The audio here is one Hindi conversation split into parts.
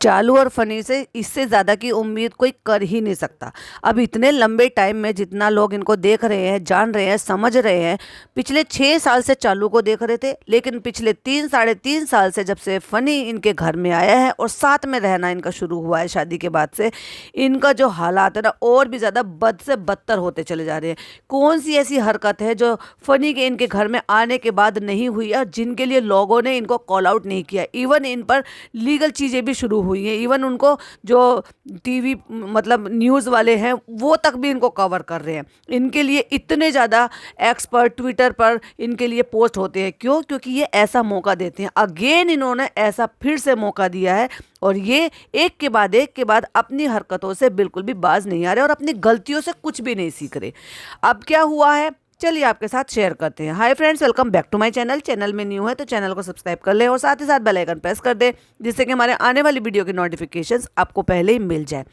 चालू और फनी से इससे ज़्यादा की उम्मीद कोई कर ही नहीं सकता। अब इतने लंबे टाइम में जितना लोग इनको देख रहे हैं, जान रहे हैं, समझ रहे हैं, पिछले 6 साल से चालू को देख रहे थे, लेकिन पिछले 3 साढ़े 3 साल से जब से फनी इनके घर में आया है और साथ में रहना इनका शुरू हुआ है शादी के बाद से, इनका जो हालात है ना और भी ज़्यादा बद से बदतर होते चले जा रहे हैं। कौन सी ऐसी हरकत है जो फनी के इनके घर में आने के बाद नहीं हुई और जिनके लिए लोगों ने इनको कॉल आउट नहीं किया। इवन इन पर लीगल चीज़ें भी शुरू हुई हैं। इवन उनको जो टीवी मतलब न्यूज़ वाले हैं वो तक भी इनको कवर कर रहे हैं। इनके लिए इतने ज़्यादा एक्सपर्ट ट्विटर पर इनके लिए पोस्ट होते हैं। क्यों? क्योंकि ये ऐसा मौका देते हैं। अगेन इन्होंने ऐसा फिर से मौका दिया है और ये एक के बाद अपनी हरकतों से बिल्कुल भी बाज नहीं आ रहे और अपनी गलतियों से कुछ भी नहीं सीख रहे। अब क्या हुआ है चलिए आपके साथ शेयर करते हैं। Hi friends, welcome back to my channel. Channel में न्यू है तो चैनल को सब्सक्राइब कर ले और साथ ही साथ बेल आइकन प्रेस कर दे, जिससे कि हमारे आने वाली वीडियो की नोटिफिकेशंस आपको पहले ही मिल जाए।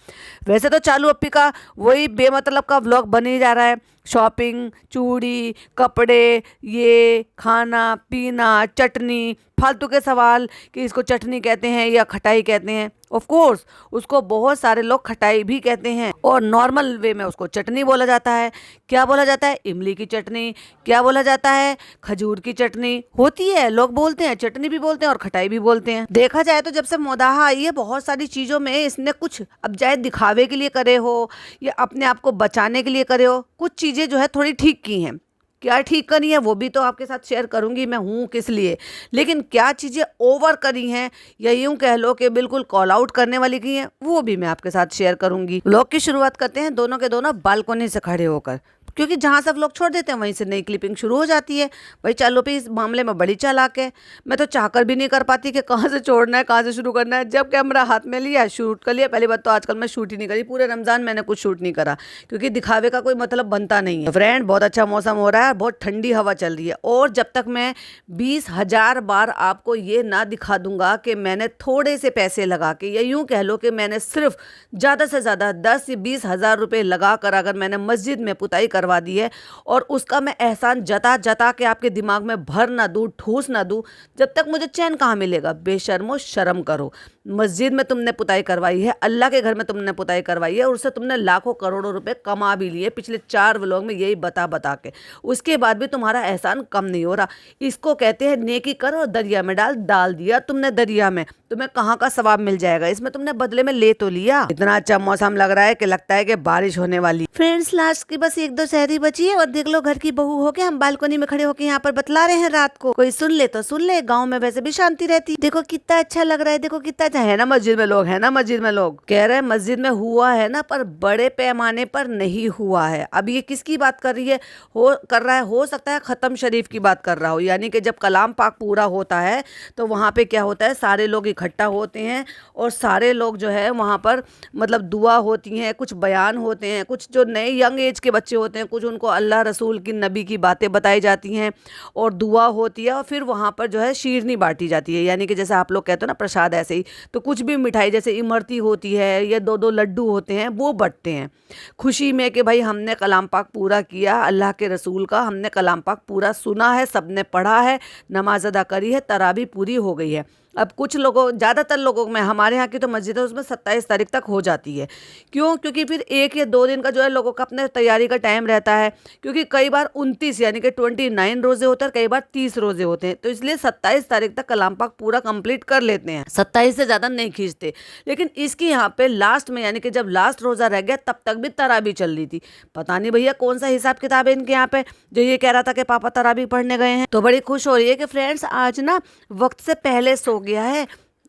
वैसे तो चालू अप्पी का वही बेमतलब का व्लॉग बन ही जा रहा है। शॉपिंग, चूड़ी, कपड़े, ये खाना पीना, चटनी, फालतू के सवाल कि इसको चटनी कहते हैं या खटाई कहते हैं। ऑफ कोर्स उसको बहुत सारे लोग खटाई भी कहते हैं और नॉर्मल वे में उसको चटनी बोला जाता है। क्या बोला जाता है? इमली की चटनी। क्या बोला जाता है? खजूर की चटनी होती है। लोग बोलते हैं, चटनी भी बोलते हैं और खटाई भी बोलते हैं। देखा जाए तो जब से मोदाहा आई है बहुत सारी चीज़ों में इसने कुछ, अब चाहे दिखावे के लिए करे हो या अपने आप को बचाने के लिए करे हो, कुछ चीज़ें जो है थोड़ी ठीक की हैं। क्या ठीक करी है वो भी तो आपके साथ शेयर करूंगी मैं हूँ किस लिए, लेकिन क्या चीज़ें ओवर करी हैं या यूं कह लो कि बिल्कुल कॉल आउट करने वाली की हैं वो भी मैं आपके साथ शेयर करूंगी। व्लॉग की शुरुआत करते हैं दोनों के दोनों बालकोनी से खड़े होकर, क्योंकि जहाँ सब लोग छोड़ देते हैं वहीं से नई क्लिपिंग शुरू हो जाती है। भाई चालू पे इस मामले में बड़ी चालाक है। मैं तो चाहकर भी नहीं कर पाती कि कहाँ से छोड़ना है, कहाँ से शुरू करना है। जब कैमरा हाथ में लिया शूट कर लिया। पहली बात तो आजकल मैं शूट ही नहीं करी, पूरे रमज़ान मैंने कुछ शूट नहीं करा क्योंकि दिखावे का कोई मतलब बनता नहीं है। फ्रेंड बहुत अच्छा मौसम हो रहा है, बहुत ठंडी हवा चल रही है और जब तक मैं 20,000 बार आपको ये ना दिखा दूंगा कि मैंने थोड़े से पैसे लगा के, या यूँ कह लो कि मैंने सिर्फ ज़्यादा से ज़्यादा 10 से 20,000 रुपये लगा कर अगर मैंने मस्जिद में पुताई करवा दी है और उसका मैं एहसान जता जता के आपके दिमाग में भर ना दूँ, ठूस ना दूँ, जब तक मुझे चैन कहाँ मिलेगा। बेशर्मो शर्म करो। मस्जिद में तुमने पुताई करवाई है, अल्लाह के घर में तुमने पुताई करवाई है और उससे तुमने लाखों करोड़ों रुपए कमा भी लिए पिछले 4 व्लॉग में यही बता बता के। उसके बाद भी तुम्हारा एहसान कम नहीं हो रहा। इसको कहते हैं नेकी कर और दरिया में डाल दिया तुमने दरिया में, तुम्हें कहाँ का सवाब मिल जाएगा। इसमें तुमने बदले में ले तो लिया। इतना अच्छा मौसम लग रहा है कि लगता है कि बारिश होने वाली। फ्रेंड्स लास्ट की बस 1-2 शहरी बची है और देख लो घर की बहू होके हम बालकनी में खड़े होके यहाँ पर बतला रहे हैं रात को। कोई सुन ले तो सुन ले, गाँव में वैसे भी शांति रहती। देखो कितना अच्छा लग रहा है, देखो कितना अच्छा है ना मस्जिद में लोग, है ना मस्जिद में लोग। कह रहे हैं मस्जिद में हुआ है ना, पर बड़े पैमाने पर नहीं हुआ है। अब ये किसकी बात कर रही है, कर रहा है, हो सकता है खत्म शरीफ की बात कर रहा हो। यानी कि जब कलाम पाक पूरा होता है तो वहाँ पे क्या होता है, सारे लोग इकट्ठा होते हैं और सारे लोग जो है वहाँ पर मतलब दुआ होती हैं, कुछ बयान होते हैं, कुछ जो नए यंग एज के बच्चे होते हैं कुछ उनको अल्लाह रसूल की नबी की बातें बताई जाती हैं और दुआ होती है और फिर वहाँ पर जो है शीरनी बांटी जाती है। यानी कि जैसे आप लोग कहते हो ना प्रसाद, ऐसे ही तो कुछ भी मिठाई जैसे इमरती होती है या 2-2 लड्डू होते हैं वो बंटते हैं खुशी में कि भाई हमने कलाम पाक पूरा किया, अल्लाह के रसूल का हमने कलाम पाक पूरा सुना है, सबने पढ़ा है, नमाज अदा करी है, तरावी पूरी हो गई है। अब कुछ लोगों, ज़्यादातर लोगों में, हमारे यहाँ की तो मस्जिद है उसमें 27 तारीख तक हो जाती है। क्यों? क्योंकि फिर 1 या 2 दिन का जो है लोगों का अपने तैयारी का टाइम रहता है, क्योंकि कई बार 29 यानी कि 29 रोज़े होते हैं और कई बार 30 रोज़े होते हैं, तो इसलिए 27 तारीख तक कलाम पाक पूरा कंप्लीट कर लेते हैं, 27 से ज़्यादा नहीं खींचते। लेकिन इसकी यहाँ पे लास्ट में यानी कि जब लास्ट रोज़ा रह गया तब तक भी तराबी चल रही थी। पता नहीं भैया कौन सा हिसाब किताब है इनके यहाँ पे जो ये कह रहा था कि पापा तराबी पढ़ने गए हैं। तो बड़ी खुश हो रही है कि फ्रेंड्स आज ना वक्त से पहले सो गया है,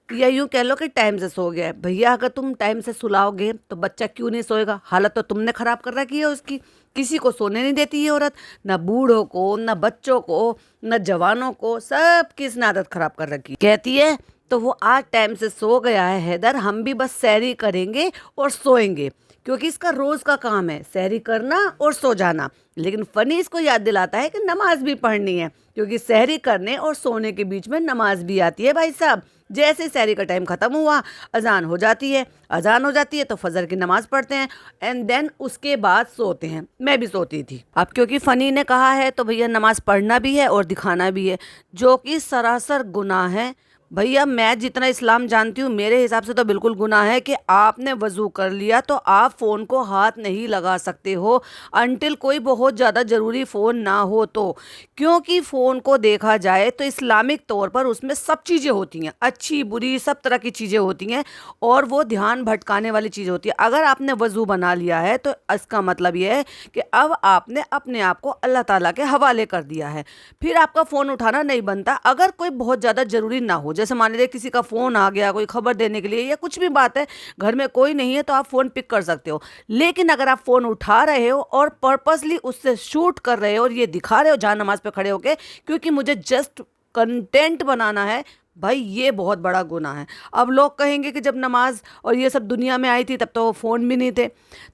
या यूं कह लो कि टाइम से सो गया है। भैया अगर तुम टाइम से सुलाओगे तो बच्चा क्यों नहीं सोएगा? हालत तो तुमने खराब कर रखी है उसकी। किसी को सोने नहीं देती है औरत, ना बूढ़ों को, ना बच्चों को, ना जवानों को, सब की इसने आदत खराब कर रखी। कहती है तो वो आज टाइम से सो गया है हैदर, हम भी बस सैरी करेंगे और सोएंगे, क्योंकि इसका रोज का काम है सैरी करना और सो जाना। लेकिन फनी इसको याद दिलाता है कि नमाज भी पढ़नी है, क्योंकि सहरी करने और सोने के बीच में नमाज भी आती है भाई साहब। जैसे सहरी का टाइम ख़त्म हुआ अजान हो जाती है, अजान हो जाती है तो फजर की नमाज पढ़ते हैं एंड देन उसके बाद सोते हैं। मैं भी सोती थी। अब क्योंकि फ़नी ने कहा है तो भैया नमाज पढ़ना भी है और दिखाना भी है, जो कि सरासर गुनाह है। भैया मैं जितना इस्लाम जानती हूँ मेरे हिसाब से तो बिल्कुल गुनाह है कि आपने वज़ू कर लिया तो आप फ़ोन को हाथ नहीं लगा सकते हो अनटिल कोई बहुत ज़्यादा ज़रूरी फ़ोन ना हो तो। क्योंकि फ़ोन को देखा जाए तो इस्लामिक तौर पर उसमें सब चीज़ें होती हैं, अच्छी बुरी सब तरह की चीज़ें होती हैं और वो ध्यान भटकाने वाली चीज़ होती है। अगर आपने वज़ू बना लिया है तो इसका मतलब ये है कि अब आपने अपने आप को अल्लाह ताला के हवाले कर दिया है, फिर आपका फ़ोन उठाना नहीं बनता। अगर कोई बहुत ज़्यादा ज़रूरी ना हो, जैसे मान लीजिए किसी का फ़ोन आ गया कोई खबर देने के लिए या कुछ भी बात है, घर में कोई नहीं है तो आप फ़ोन पिक कर सकते हो। लेकिन अगर आप फ़ोन उठा रहे हो और पर्पसली उससे शूट कर रहे हो और ये दिखा रहे हो जहाँ नमाज पे खड़े होके क्योंकि मुझे जस्ट कंटेंट बनाना है, भाई ये बहुत बड़ा गुनाह है। अब लोग कहेंगे कि जब नमाज और ये सब दुनिया में आई थी तब तो फ़ोन भी नहीं थे।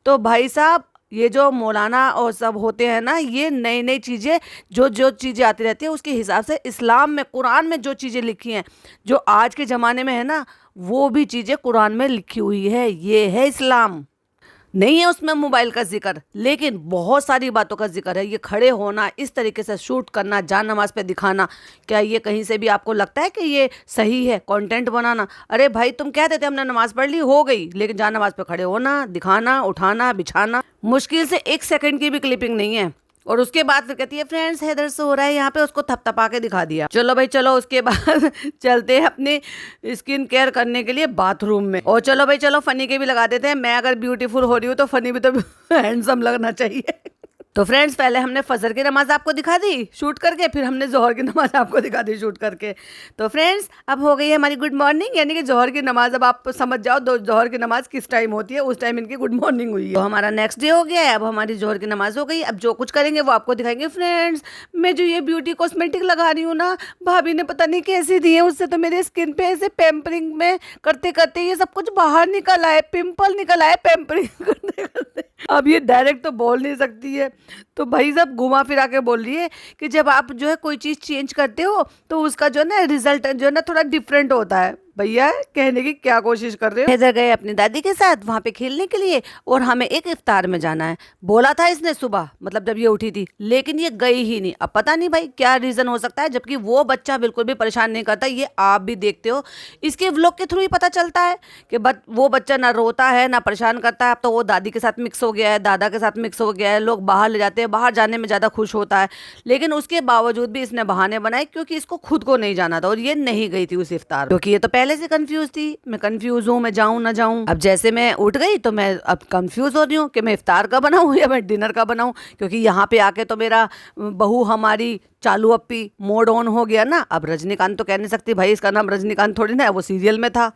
तो भाई साहब ये जो मौलाना और सब होते हैं ना, ये नई नई चीज़ें जो जो चीज़ें आती रहती है उसके हिसाब से इस्लाम में कुरान में जो चीज़ें लिखी हैं जो आज के ज़माने में है ना, वो भी चीज़ें कुरान में लिखी हुई है। ये है इस्लाम। नहीं है उसमें मोबाइल का जिक्र, लेकिन बहुत सारी बातों का जिक्र है। ये खड़े होना, इस तरीके से शूट करना, जान नमाज पे दिखाना, क्या ये कहीं से भी आपको लगता है कि ये सही है कंटेंट बनाना? अरे भाई तुम कहते थे हमने नमाज पढ़ ली हो गई, लेकिन जान नमाज पे खड़े होना, दिखाना, उठाना, बिछाना, मुश्किल से 1 सेकंड की भी क्लिपिंग नहीं है। और उसके बाद फिर कहती है फ्रेंड्स हैदर से हो रहा है यहाँ पे, उसको थपथपा के दिखा दिया। चलो भाई चलो, उसके बाद चलते हैं अपनी स्किन केयर करने के लिए बाथरूम में। और चलो भाई चलो फनी के भी लगा देते हैं। मैं अगर ब्यूटीफुल हो रही हूँ तो फनी भी तो हैंडसम लगना चाहिए। तो फ्रेंड्स पहले हमने फजर की नमाज आपको दिखा दी शूट करके, फिर हमने जोहर की नमाज आपको दिखा दी शूट करके। तो फ्रेंड्स अब हो गई है हमारी गुड मॉर्निंग, यानी कि जोहर की नमाज। अब आप समझ जाओ जोहर की नमाज किस टाइम होती है, उस टाइम इनकी गुड मॉर्निंग हुई है। तो हमारा नेक्स्ट डे हो गया है, अब हमारी जोहर की नमाज हो गई। अब जो कुछ करेंगे वो आपको दिखाएंगे। फ्रेंड्स मैं जो ये ब्यूटी कॉस्मेटिक लगा रही हूँ ना, भाभी ने पता नहीं कैसी दी है, उससे तो मेरे स्किन पे ऐसे पैम्परिंग में करते करते ये सब कुछ बाहर निकल आए, पिंपल निकल आए पैम्परिंग करते करते। अब ये डायरेक्ट तो बोल नहीं सकती है, तो भाई साहब घुमा फिरा के बोल रही है कि जब आप जो है कोई चीज़ चेंज करते हो तो उसका जो है ना रिजल्ट जो है ना थोड़ा डिफरेंट होता है। भैया कहने की क्या कोशिश कर रहे हो? हैदर गए अपनी दादी के साथ वहाँ पे खेलने के लिए और हमें एक इफ्तार में जाना है। बोला था इसने सुबह, मतलब जब ये उठी थी, लेकिन ये गई ही नहीं। अब पता नहीं भाई क्या रीज़न हो सकता है, जबकि वो बच्चा बिल्कुल भी परेशान नहीं करता। ये आप भी देखते हो, इसके व्लॉग के थ्रू ही पता चलता है कि वो बच्चा ना रोता है ना परेशान करता है। अब तो वो दादी के साथ मिक्स हो गया है, दादा के साथ मिक्स हो गया है। लोग बाहर ले जाते हैं, बाहर जाने में ज़्यादा खुश होता है, लेकिन उसके बावजूद भी इसने बहाने बनाए क्योंकि इसको खुद को नहीं जाना था और ये नहीं गई थी उस इफ्तार, क्योंकि ये तो पहले से कंफ्यूज थी। मैं कंफ्यूज हूँ, मैं जाऊँ ना जाऊँ। अब जैसे मैं उठ गई तो मैं अब कंफ्यूज हो रही हूँ कि मैं इफ्तार का बनाऊँ या मैं डिनर का बनाऊँ, क्योंकि यहाँ पे आके तो मेरा बहू हमारी चालू अप्पी मोड ऑन हो गया ना। अब रजनीकांत तो कह नहीं सकती भाई, इसका नाम रजनीकांत थोड़ी ना है, वो सीरियल में था।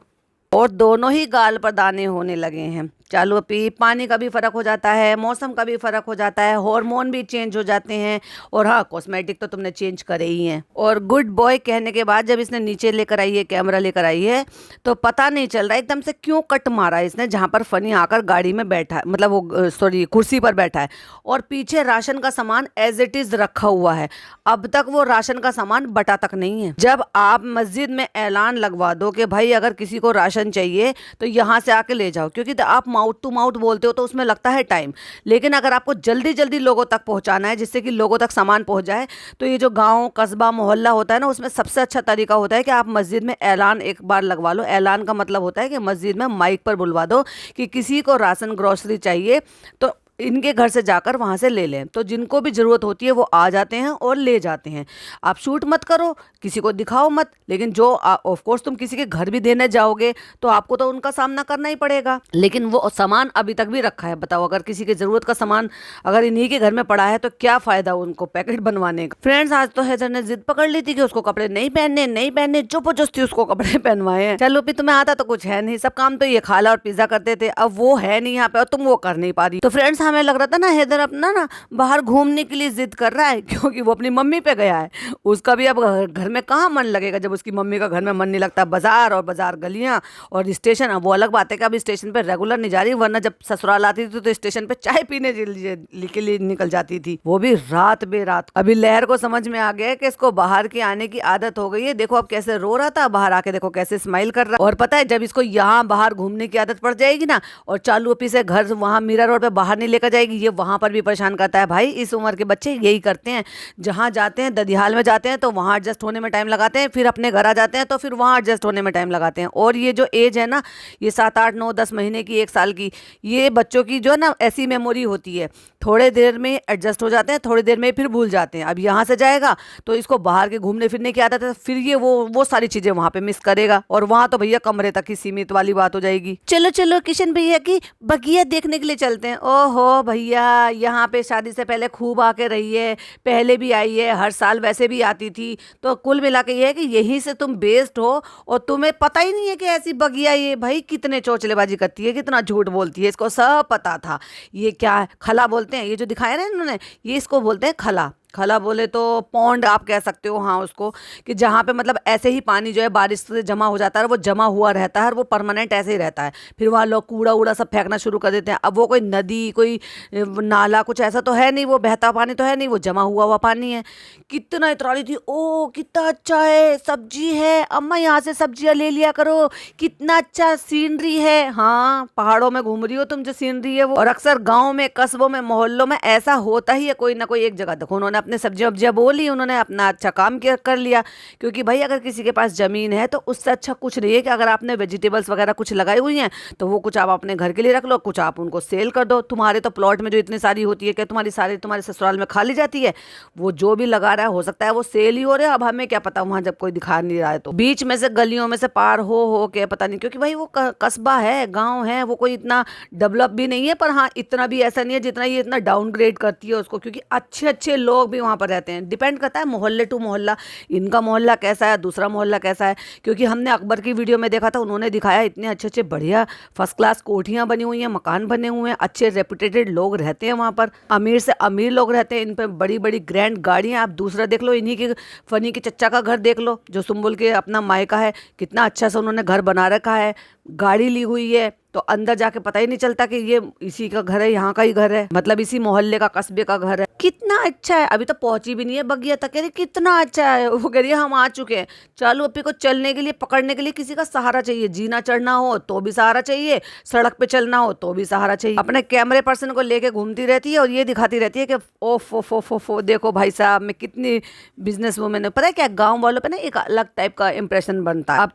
और दोनों ही गाल पर दाने होने लगे हैं। चालू पी, पानी का भी फ़र्क हो जाता है, मौसम का भी फ़र्क हो जाता है, हार्मोन भी चेंज हो जाते हैं, और हाँ कॉस्मेटिक तो तुमने चेंज करे ही हैं। और गुड बॉय कहने के बाद जब इसने नीचे लेकर आई है, कैमरा लेकर आई है, तो पता नहीं चल रहा एकदम से क्यों कट मारा इसने जहाँ पर फनी आकर गाड़ी में बैठा है, मतलब वो सॉरी कुर्सी पर बैठा है, और पीछे राशन का सामान एज इट इज़ रखा हुआ है। अब तक वो राशन का सामान बटा तक नहीं है। जब आप मस्जिद में ऐलान लगवा दो कि भाई अगर किसी को राशन चाहिए तो यहाँ से आके ले जाओ, क्योंकि आप माउथ टू माउथ बोलते हो तो उसमें लगता है टाइम, लेकिन अगर आपको जल्दी जल्दी लोगों तक पहुँचाना है जिससे कि लोगों तक सामान पहुँच जाए, तो ये जो गाँव कस्बा मोहल्ला होता है ना, उसमें सबसे अच्छा तरीका होता है कि आप मस्जिद में ऐलान एक बार लगवा लो। ऐलान का मतलब होता है कि मस्जिद में माइक पर बुलवा दो कि किसी को राशन ग्रोसरी चाहिए तो इनके घर से जाकर वहाँ से ले लें। तो जिनको भी ज़रूरत होती है वो आ जाते हैं और ले जाते हैं। आप शूट मत करो, किसी को दिखाओ मत, लेकिन जो ऑफ कोर्स तुम किसी के घर भी देने जाओगे तो आपको तो उनका सामना करना ही पड़ेगा, लेकिन वो सामान अभी तक भी रखा है। बताओ अगर किसी की ज़रूरत का सामान अगर इन्हीं के घर में पड़ा है तो क्या फ़ायदा उनको पैकेट बनवाने का। फ्रेंड्स आज तो हैदर ने जिद पकड़ ली थी कि उसको कपड़े नहीं पहनने, जबरदस्ती उसको कपड़े पहनवाए हैं। चलो भी तुम्हें आता तो कुछ है नहीं, सब काम तो ये खाला और पिज़्ज़ा करते थे, अब वो है नहीं यहाँ पे और तुम वो कर नहीं पा रही। तो फ्रेंड्स हमें लग रहा था ना हैदर अपना ना बाहर घूमने के लिए जिद कर रहा है, क्योंकि वो अपनी मम्मी पे गया है। उसका भी अब घर में कहाँ मन लगेगा जब उसकी मम्मी का घर में मन नहीं लगता। बाजार और बाजार गलियाँ और स्टेशन, वो अलग बात है कि अभी स्टेशन पे रेगुलर नहीं जा रही, वरना जब ससुराल आती थी तो स्टेशन पे चाय पीने के लिए निकल जाती थी, वो भी रात बेरात। अभी लहर को समझ में आ गया कि इसको बाहर की आने की आदत हो गई है। देखो अब कैसे रो रहा था, बाहर आके देखो कैसे स्माइल कर रहा है। और पता है जब इसको यहाँ बाहर घूमने की आदत पड़ जाएगी ना और चालू ऑफिस से घर वहाँ मीरा रोड पे बाहर नहीं लेकर जाएगी, ये वहां पर भी परेशान करता है। भाई इस उम्र के बच्चे यही करते हैं, जहां जाते हैं ददियाल में जाते हैं तो वहां एडजस्ट होने में टाइम लगाते हैं, फिर अपने घर आ जाते हैं तो फिर वहां एडजस्ट होने में टाइम लगाते हैं। और ये जो एज है ना, ये 7 8 9 10 महीने की, 1 साल की, ये बच्चों की जो है ना ऐसी मेमोरी होती है, थोड़े देर में एडजस्ट हो जाते हैं, थोड़ी देर में फिर भूल जाते हैं। अब यहाँ से जाएगा तो इसको बाहर के घूमने फिरने की आदत है, फिर ये वो सारी चीजें वहां पे मिस करेगा, और वहां तो भैया कमरे तक ही सीमित वाली बात हो जाएगी। चलो चलो किशन भैया की बगिया देखने के लिए चलते हैं। ओहो भैया, यहाँ पे शादी से पहले खूब आके रही है, पहले भी आई है, हर साल वैसे भी आती थी, तो कुल मिला के ये है कि यहीं से तुम बेस्ड हो और तुम्हें पता ही नहीं है कि ऐसी बगिया, ये भाई कितने चोचलेबाजी करती है, कितना झूठ बोलती है, इसको सब पता था। ये क्या है, खला बोलते हैं, ये जो दिखाया ना इन्होंने, ये इसको बोलते हैं खला। खला बोले तो पौंड आप कह सकते हो, हाँ उसको, कि जहाँ पे मतलब ऐसे ही पानी जो है बारिश से जमा हो जाता है, वो जमा हुआ रहता है और वो परमानेंट ऐसे ही रहता है, फिर वहाँ लोग कूड़ा उड़ा सब फेंकना शुरू कर देते हैं। अब वो कोई नदी, कोई नाला कुछ ऐसा तो है नहीं, वो बहता पानी तो है नहीं, वो जमा हुआ पानी है। कितना इतराली थी, ओ कितना अच्छा है, सब्जी है अम्मा, यहाँ से सब्जियाँ ले लिया करो, कितना अच्छा सीनरी है। हाँ, पहाड़ों में घूम रही हो तुम, जो सीनरी है वो। और अक्सर गाँव में, कस्बों में, मोहल्लों में ऐसा होता ही है, कोई ना कोई एक जगह। देखो उन्होंने अपने सब्जियां वब्जियां बोली, उन्होंने अपना अच्छा काम किया, कर लिया, क्योंकि भाई अगर किसी के पास जमीन है तो उससे अच्छा कुछ नहीं है कि अगर आपने वेजिटेबल्स वगैरह कुछ लगाई हुई हैं तो वो कुछ आप अपने घर के लिए रख लो, कुछ आप उनको सेल कर दो। तुम्हारे तो प्लॉट में जो इतनी सारी होती है, क्या तुम्हारी सारी तुम्हारे ससुराल में खाली जाती है? वो जो भी लगा रहा है हो सकता है वो सेल ही हो रहा है, अब हमें क्या पता वहां जब कोई दिखा नहीं रहा है तो। बीच में से गलियों में से पार हो के पता नहीं, क्योंकि भाई वो कस्बा है, गाँव है, वो कोई इतना डेवलप भी नहीं है, पर हाँ इतना भी ऐसा नहीं है जितना ये इतना डाउनग्रेड करती है उसको, क्योंकि अच्छे अच्छे लोग भी वहां पर रहते हैं। डिपेंड करता है मोहल्ले टू मोहल्ला, इनका मोहल्ला कैसा है, दूसरा मोहल्ला कैसा है। क्योंकि हमने अकबर की वीडियो में देखा था, उन्होंने दिखाया इतने अच्छे अच्छे बढ़िया फर्स्ट क्लास कोठियां बनी हुई हैं, मकान बने हुए हैं, अच्छे रेपुटेटेड लोग रहते हैं वहां पर, अमीर से अमीर लोग रहते हैं, इन पर बड़ी बड़ी ग्रैंड गाड़ियां। आप दूसरा देख लो, इन्हीं के फनी के चच्चा का घर देख लो, जो सुम्बुल के अपना मायका है, कितना अच्छा से उन्होंने घर बना रखा है, गाड़ी ली हुई है, तो अंदर जाके पता ही नहीं चलता कि ये इसी का घर है, यहाँ का ही घर है, मतलब इसी मोहल्ले का, कस्बे का घर है। कितना अच्छा है। अभी तो पहुंची भी नहीं है बगिया तक, कह रही कितना अच्छा है। वो कह रही है हम आ चुके हैं। चालू अपी को चलने के लिए, पकड़ने के लिए किसी का सहारा चाहिए, जीना चढ़ना हो तो भी सहारा चाहिए, सड़क पे चलना हो तो भी सहारा चाहिए। अपने कैमरे पर्सन को लेके घूमती रहती है और ये दिखाती रहती है कि ओफ ओफ ओफ ओफ, देखो भाई साहब मैं कितनी बिजनेस वूमेन है। पता है क्या, गाँव वालों पे ना एक अलग टाइप का इंप्रेशन बनता है। अब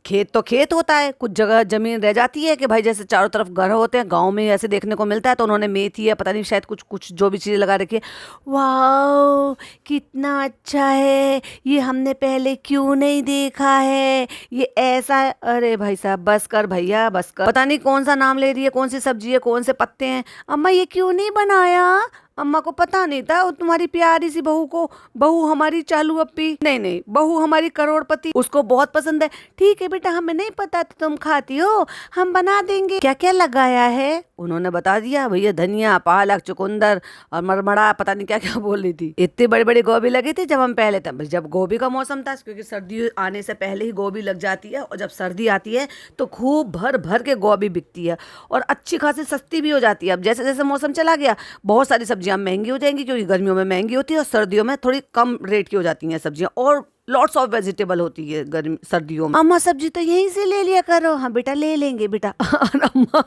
खेत तो खेत होता है, कुछ जगह जमीन रह जाती है कि भाई जैसे चारों तरफ घर होते हैं, गांव में ऐसे देखने को मिलता है, तो उन्होंने मेथी है, पता नहीं शायद कुछ कुछ जो भी चीज़ें लगा रखी है। वाह कितना अच्छा है, ये हमने पहले क्यों नहीं देखा है, ये ऐसा है। अरे भाई साहब बस कर भैया बस कर, पता नहीं कौन सा नाम ले रही है, कौन सी सब्जी है, कौन से पत्ते हैं। अम्मा ये क्यों नहीं बनाया, अम्मा को पता नहीं था, वो तुम्हारी प्यारी सी बहू को, बहू हमारी चालू अप्पी, नहीं नहीं बहू हमारी करोड़पति, उसको बहुत पसंद है। ठीक है बेटा, हमें नहीं पता तो तुम खाती हो, हम बना देंगे। क्या क्या लगाया है उन्होंने बता दिया भैया, धनिया, पालक, चुकंदर और मरमरा, पता नहीं क्या क्या बोल रही थी। इतनी बड़ी बड़ी गोभी लगी थी जब हम पहले थे, जब गोभी का मौसम था, क्योंकि सर्दी आने से पहले ही गोभी लग जाती है, और जब सर्दी आती है तो खूब भर भर के गोभी बिकती है और अच्छी खासी सस्ती भी हो जाती है। अब जैसे जैसे मौसम चला गया, बहुत सारी सब्जियां महंगी हो जाएंगी, क्योंकि गर्मियों में महंगी होती है और सर्दियों में थोड़ी कम रेट की हो जाती हैं सब्जियां, और लॉट्स ऑफ वेजिटेबल होती है गर्मी सर्दियों में। अम्मा सब्जी तो यहीं से ले लिया करो। हाँ बेटा ले लेंगे बेटा। और अम्मा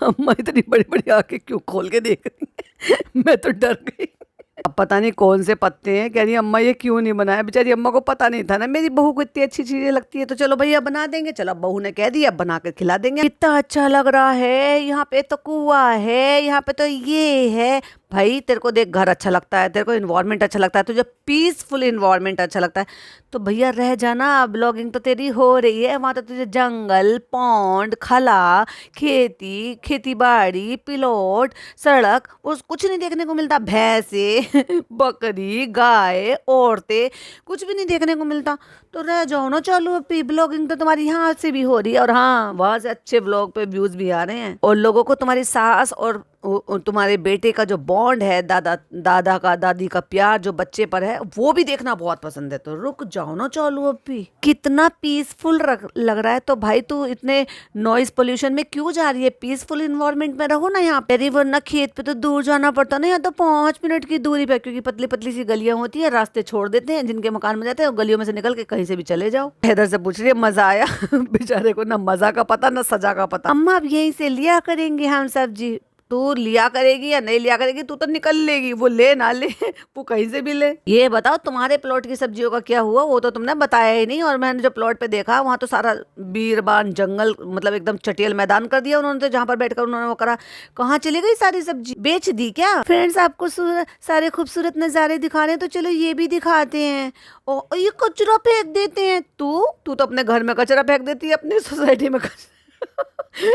अम्मा इतनी बड़ी बड़ी आंखें क्यों खोल के देख रही है, मैं तो डर गई। अब पता नहीं कौन से पत्ते हैं, कह रही अम्मा ये क्यों नहीं बनाया। बेचारी अम्मा को पता नहीं था ना मेरी बहू को इतनी अच्छी चीजें लगती है, तो चलो भैया बना देंगे। चलो बहू ने कह दिया, बना कर खिला देंगे। कितना अच्छा लग रहा है, यहाँ पे तो कुआं है, यहाँ पे तो ये है। भाई तेरे को देख घर अच्छा लगता है, तेरे को इन्वायरमेंट अच्छा लगता है, तुझे पीसफुल इन्वायरमेंट अच्छा लगता है, तो भैया रह जाना। ब्लॉगिंग तो तेरी हो रही है, वहाँ तो तुझे जंगल, पौंड, खला, खेती, खेती बाड़ी, प्लॉट, सड़क, उस कुछ नहीं देखने को मिलता। भैंसे, बकरी, गाय, औरतें, कुछ भी नहीं देखने को मिलता। तो रह जाओ ना चालू अभी, ब्लॉगिंग तो तुम्हारी यहाँ से भी हो रही है, और हाँ वहाँ से अच्छे ब्लॉग पे व्यूज भी आ रहे हैं, और लोगों को तुम्हारी सास और तुम्हारे बेटे का जो बॉन्ड है, दादा का दादी का प्यार जो बच्चे पर है, वो भी देखना बहुत पसंद है। तो रुक जाओ ना चालू अभी, कितना पीसफुल लग रहा है। तो भाई तू इतने नॉइज पोल्यूशन में क्यों जा रही है, पीसफुल इन्वायरमेंट में रहो ना यहाँ पे। वरना खेत पे तो दूर जाना पड़ता ना, यहाँ तो 5 मिनट की दूरी पे, क्योंकि पतली पतली सी गलियां होती है, रास्ते छोड़ देते हैं, जिनके मकान में जाते हैं गलियों में से निकल के कहीं से भी चले जाओ। इधर से पूछ रही है मजा आया। बेचारे को ना मजा का पता ना सजा का पता। अम्मा अब यहीं से लिया करेंगे हम सब्जी, तू लिया करेगी या नहीं लिया करेगी, तू तो निकल लेगी, वो ले ना ले वो कहीं से भी ले। ये बताओ तुम्हारे प्लॉट की सब्जियों का क्या हुआ, वो तो तुमने बताया ही नहीं। और मैंने जो प्लॉट पे देखा वहां तो सारा बीरबान जंगल, मतलब एकदम चटियल मैदान कर दिया उन्होंने, तो जहां पर बैठकर उन्होंने वो करा। कहाँ चली गई सारी सब्जी, बेच दी क्या? फ्रेंड्स आपको सारे खूबसूरत नजारे दिखा रहे हैं तो चलो ये भी दिखाते हैं। और ये कचरा फेंक देते हैं। तू तो अपने घर में कचरा फेंक देती है, अपनी सोसाइटी में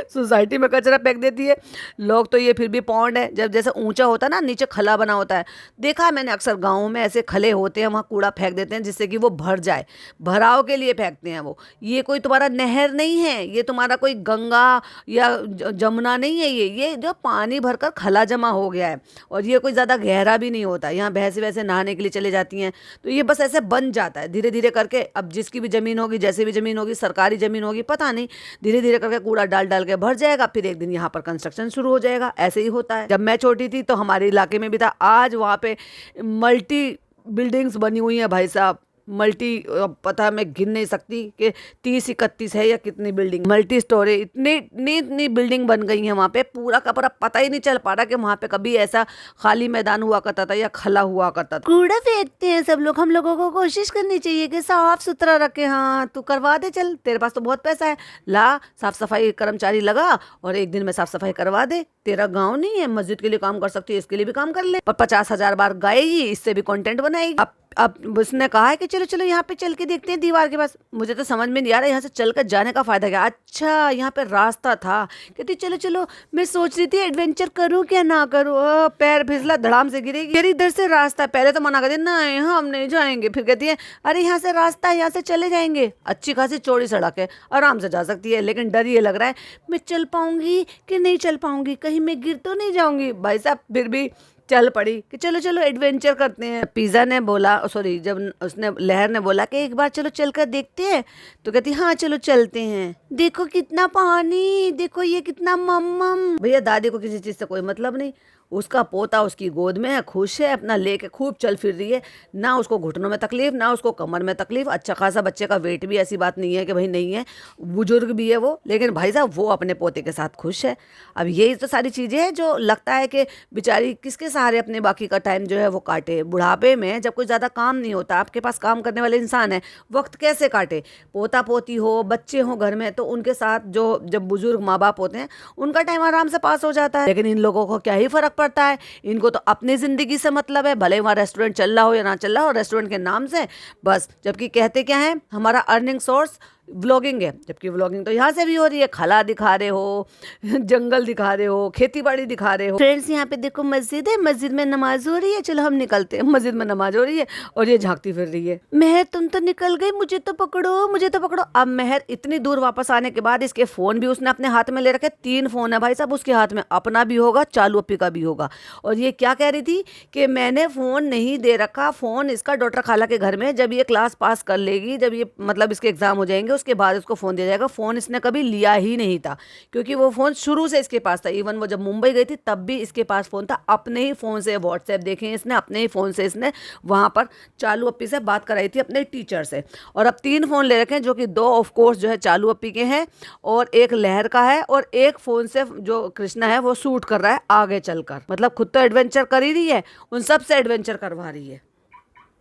सोसाइटी में कचरा फेंक देती है। लोग तो ये फिर भी पौंड है, जब जैसे ऊंचा होता है ना, नीचे खला बना होता है, देखा है मैंने अक्सर गाँव में ऐसे खले होते हैं, वहाँ कूड़ा फेंक देते हैं जिससे कि वो भर जाए, भराव के लिए फेंकते हैं वो। ये कोई तुम्हारा नहर नहीं है, ये तुम्हारा कोई गंगा या जमुना नहीं है, ये जो पानी भरकर खला जमा हो गया है। और ये कोई ज़्यादा गहरा भी नहीं होता, यहाँ भैंसे वैसे नहाने के लिए चले जाती हैं, तो ये बस ऐसे बन जाता है धीरे धीरे करके। अब जिसकी भी ज़मीन होगी, जैसे भी ज़मीन होगी, सरकारी ज़मीन होगी पता नहीं, धीरे धीरे करके कूड़ा डाल डाल के भर जाएगा, फिर एक दिन यहाँ पर कंस्ट्रक्शन शुरू हो जाएगा। ऐसे ही होता है। जब मैं छोटी थी तो हमारे इलाके में भी था, आज वहाँ पे मल्टी बिल्डिंग्स बनी हुई हैं भाई साहब, मल्टी, पता मैं गिन नहीं सकती कि 30-31 है या कितनी बिल्डिंग, मल्टी स्टोरी, इतनी बिल्डिंग बन गई है वहाँ पे। पूरा का पूरा पता ही नहीं चल पा रहा कि वहाँ पे कभी ऐसा खाली मैदान हुआ करता था या खला हुआ करता था। कूड़ा फेंकते हैं सब लोग, हम लोगों को कोशिश करनी चाहिए कि साफ सुथरा रखे। हाँ तू करवा दे, चल तेरे पास तो बहुत पैसा है, ला साफ सफाई कर्मचारी लगा और एक दिन में साफ सफाई करवा दे। तेरा गाँव नहीं है, मस्जिद के लिए काम कर सकती है, इसके लिए भी काम कर ले। पर 50,000 बार गाएगी, इससे भी कंटेंट बनाएगी। अब उसने कहा है कि चलो चलो यहाँ पे चल के देखते हैं दीवार के पास। मुझे तो समझ में नहीं आ रहा यहाँ से चलकर जाने का फायदा क्या। अच्छा यहाँ पे रास्ता था, कहती चलो चलो, मैं सोच रही थी एडवेंचर करूँ क्या ना करूँ, पैर फिसला, धड़ाम से गिरेगी। यार इधर से रास्ता है, पहले तो मना कर दी नहीं हम नहीं जाएंगे, फिर कहती है अरे यहाँ से रास्ता है, यहाँ से चले जाएंगे, अच्छी खासी चौड़ी सड़क है, आराम से जा सकती है। लेकिन डर ये लग रहा है मैं चल पाऊंगी कि नहीं चल पाऊंगी, कहीं मैं गिर तो नहीं जाऊंगी। भाई साहब फिर भी चल पड़ी कि चलो चलो एडवेंचर करते हैं। पिज़्ज़ा ने बोला, सॉरी जब उसने लहर ने बोला कि एक बार चलो चल कर देखते हैं, तो कहती हाँ चलो चलते हैं। देखो कितना पानी, देखो ये कितना मम्मम। भैया दादी को किसी चीज़ से कोई मतलब नहीं, उसका पोता उसकी गोद में है, खुश है, अपना लेके खूब चल फिर रही है, ना उसको घुटनों में तकलीफ, ना उसको कमर में तकलीफ। अच्छा खासा बच्चे का वेट भी, ऐसी बात नहीं है कि भाई नहीं है, बुजुर्ग भी है वो, लेकिन भाई साहब वो अपने पोते के साथ खुश है। अब यही तो सारी चीज़ें हैं जो लगता है कि बेचारी किसके सहारे अपने बाकी का टाइम जो है वो काटे। बुढ़ापे में जब कोई ज़्यादा काम नहीं होता, आपके पास काम करने वाले इंसान है, वक्त कैसे काटे? पोता पोती हो, बच्चे हो घर में, तो उनके साथ जो जब बुजुर्ग माँ बाप होते हैं उनका टाइम आराम से पास हो जाता है। लेकिन इन लोगों को क्या ही फर्क पड़ता है, इनको तो अपनी जिंदगी से मतलब है, भले वहाँ रेस्टोरेंट चल रहा हो या ना चल रहा हो, रेस्टोरेंट के नाम से बस। जबकि कहते क्या है, हमारा अर्निंग सोर्स व्लॉगिंग है, जबकि व्लॉगिंग तो यहाँ से भी हो रही है। खला दिखा रहे हो, जंगल दिखा रहे हो, खेती बाड़ी दिखा रहे हो। फ्रेंड्स यहाँ पे देखो मस्जिद है, मस्जिद में नमाज हो रही है, चलो हम निकलते हैं। मस्जिद में नमाज हो रही है और ये झांकती फिर रही है। मेहर तुम तो निकल गई, मुझे तो पकड़ो, मुझे तो पकड़ो। अब मेहर इतनी दूर वापस आने के बाद इसके फोन भी उसने अपने हाथ में ले रखे, 3 फोन है भाई साहब उसके हाथ में, अपना भी होगा, चालू अप्पी का भी होगा। और ये क्या कह रही थी कि मैंने फोन नहीं दे रखा, फोन इसका डॉक्टर खाला के घर में, जब ये क्लास पास कर लेगी, जब ये मतलब इसके एग्जाम हो जाएंगे उसके बाद उसको फ़ोन दिया जाएगा। फ़ोन इसने कभी लिया ही नहीं था, क्योंकि वो फ़ोन शुरू से इसके पास था। इवन वो जब मुंबई गई थी तब भी इसके पास फ़ोन था। अपने ही फ़ोन से व्हाट्सएप देखें इसने, अपने ही फ़ोन से इसने वहाँ पर चालू अप्पी से बात कराई थी अपने टीचर से। और अब 3 फ़ोन ले रखे हैं, जो कि 2 ऑफ कोर्स जो है चालू अप्पी के हैं और एक लहर का है, और एक फ़ोन से जो कृष्णा है वो शूट कर रहा है आगे चलकर। मतलब खुद तो एडवेंचर कर ही रही है, उन सब से एडवेंचर करवा रही है।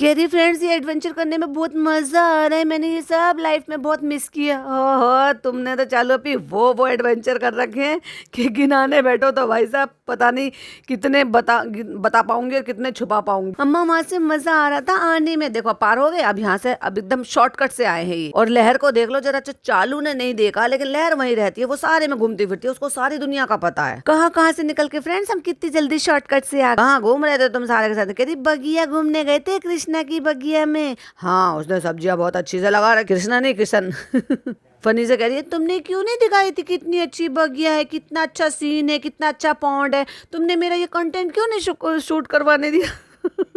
कह रही फ्रेंड्स ये एडवेंचर करने में बहुत मज़ा आ रहा है, मैंने ये सब लाइफ में बहुत मिस किया। ओहो तुमने तो चालू अभी वो एडवेंचर कर रखे हैं कि गिनाने बैठो तो भाई साहब पता नहीं कितने बता पाऊंगी और कितने छुपा पाऊंगी। अम्मा वहाँ से मज़ा आ रहा था आने में, देखो पार हो गए, अब यहाँ से अब एकदम शॉर्टकट से आए हैं ये। और लहर को देख लो जरा, चालू ने नहीं देखा, लेकिन लहर वहीं रहती है, वो सारे में घूमती फिरती है, उसको सारी दुनिया का पता है। कहाँ से निकल के फ्रेंड्स हम कितनी जल्दी शॉर्टकट से आ, कहाँ घूम रहे थे तुम सारे के साथ? कहती बगिया घूमने गए थे कृष्णा की बगिया में। हाँ उसने सब्जियां बहुत अच्छी से लगा रही, कृष्णा नहीं किशन फनी से कह रही है तुमने क्यों नहीं दिखाई थी कितनी अच्छी बगिया है, कितना अच्छा सीन है, कितना अच्छा पॉन्ड है, तुमने मेरा ये कंटेंट क्यों नहीं शूट करवाने दिया?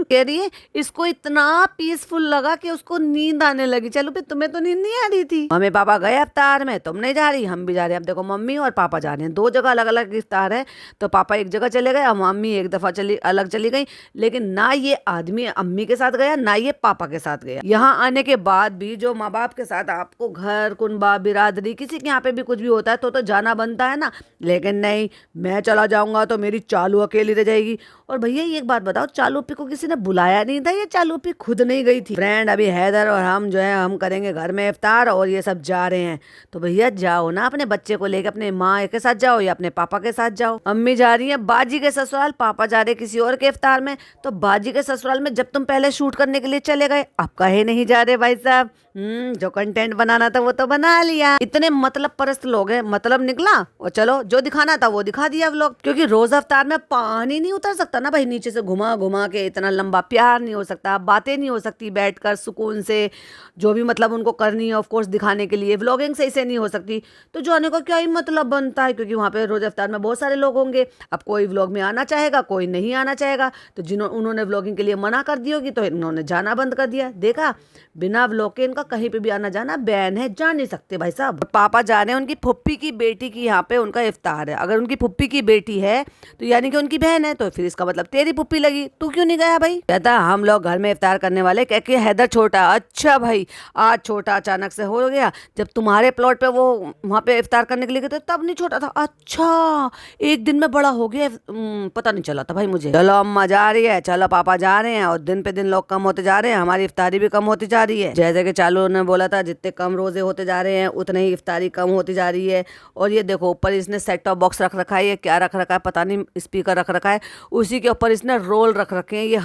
कह रही है इसको इतना पीसफुल लगा कि उसको नींद आने लगी। चलो फिर तुम्हें तो नींद नहीं आ रही थी। मम्मी पापा गए अफ्तार में, तुम नहीं जा रही, हम भी जा रहे हैं। अब देखो मम्मी और पापा जा रहे हैं, 2 जगह अलग अलग इफ्तार है। तो पापा एक जगह चले गए और मम्मी एक दफा अलग चली गई। लेकिन ना ये आदमी अम्मी के साथ गया ना ये पापा के साथ गया। यहाँ आने के बाद भी जो माँ बाप के साथ आपको घर कुनबा बिरादरी किसी के यहाँ पे भी कुछ भी होता है तो जाना बनता है ना। लेकिन नहीं, मैं चला जाऊंगा तो मेरी चालू अकेली रह जाएगी। और भैया ये एक बात बताओ, चालू पी को किसी ने बुलाया नहीं था, ये चालू पी खुद नहीं गई थी। फ्रेंड अभी हैदर और हम जो है हम करेंगे घर में इफ्तार और ये सब जा रहे हैं। तो भैया जाओ ना, अपने बच्चे को लेकर अपने माँ के साथ जाओ या अपने पापा के साथ जाओ। अम्मी जा रही है बाजी के ससुराल, पापा जा रहे किसी और के इफ्तार में। तो बाजी के ससुराल में जब तुम पहले शूट करने के लिए चले गए, अब कहे नहीं जा रहे भाई साहब। जो कंटेंट बनाना था वो तो बना लिया। इतने मतलब परस्त लोग हैं, मतलब निकला और चलो जो दिखाना था वो दिखा दिया व्लॉग। क्योंकि रोजा अफ्तार में पानी नहीं उतर सकता ना भाई, नीचे से घुमा घुमा के इतना लंबा प्यार नहीं हो सकता, बातें नहीं हो सकती बैठकर सुकून से, जो भी मतलब उनको करनी है ऑफ कोर्स दिखाने के लिए। व्लॉगिंग सही से नहीं हो सकती तो जाने का क्या ही मतलब बनता है, क्योंकि वहाँ पे रोजा अफ्तार में बहुत सारे लोग होंगे। अब कोई व्लॉग में आना चाहेगा, कोई नहीं आना चाहेगा। तो उन्होंने व्लॉगिंग के लिए मना कर दी होगी तो इन्होंने जाना बंद कर दिया। देखा, बिना व्लॉग के इनका कहीं पे भी आना जाना बैन है, जा नहीं सकते भाई साहब। पापा जा रहे हैं उनकी फुप्पी की बेटी की यहाँ पे उनका इफ्तार है। अगर उनकी फुप्पी की बेटी है तो यानी कि उनकी बहन है, तो फिर इसका मतलब तेरी फुप्पी लगी, तू क्यों नहीं गया भाई? कहता हम लोग घर में इफ्तार करने वाले, कह के हैदर छोटा। अच्छा भाई, आज छोटा अचानक से हो गया, जब तुम्हारे प्लॉट पे वो वहाँ पे इफ्तार करने के लिए गए थे तब नहीं छोटा था। अच्छा, एक दिन में बड़ा हो गया, पता नहीं चला था भाई मुझे। चलो अम्मा जा रही है, चलो पापा जा रहे हैं, और दिन पे दिन लोग कम होते जा रहे हैं, हमारी इफ्तारी भी कम होती जा रही है। जैसे कि चालू ने बोला था जितने कम रोजे होते जा रहे हैं उतने ही इफ्तारी कम होती जा रही है। और ये देखो ऊपर इसने सेट टॉप बॉक्स रख रखा है, ये क्या रख रखा है पता नहीं, स्पीकर रख रखा है, उसी के ऊपर इसने रोल रख रखे हैं, ये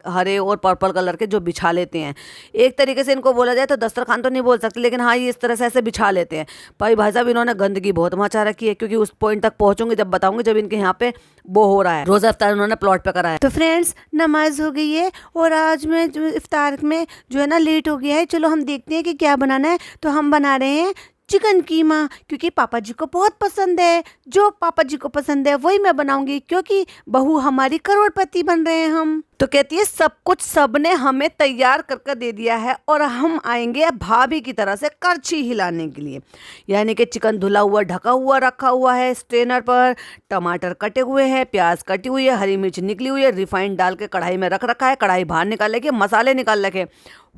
हरे और पर्पल कलर के जो बिछा लेते हैं। एक तरीके से इनको बोला जाए तो दस्तरखान तो नहीं बोल सकते, लेकिन हाँ ये इस तरह से ऐसे बिछा लेते हैं। भाई साहब इन्होंने गंदगी बहुत मचा रखी है, क्योंकि उस पॉइंट तक पहुंचूंगी जब बताऊंगी जब इनके यहाँ पे वो हो रहा है, रोजा इफ्तार उन्होंने प्लॉट पे करा है। तो फ्रेंड्स नमाज हो गई है और आज में जो इफ्तार में जो है ना लेट हो गया है। चलो हम देखते हैं कि क्या बनाना है। तो हम बना रहे हैं चिकन कीमा, क्योंकि पापा जी को बहुत पसंद है। जो पापा जी को पसंद है वही मैं बनाऊंगी, क्योंकि बहू हमारी करोड़पति बन रहे हैं हम। तो कहती है सब कुछ सबने हमें तैयार करके दे दिया है और हम आएंगे भाभी की तरह से करछी हिलाने के लिए। यानी कि चिकन धुला हुआ ढका हुआ रखा हुआ है स्ट्रेनर पर, टमाटर कटे हुए हैं, प्याज कटी हुई है, हरी मिर्च निकली हुई है, रिफाइंड डाल के कढ़ाई में रख रखा है, कढ़ाई बाहर निकाल लेके मसाले निकाल लेके।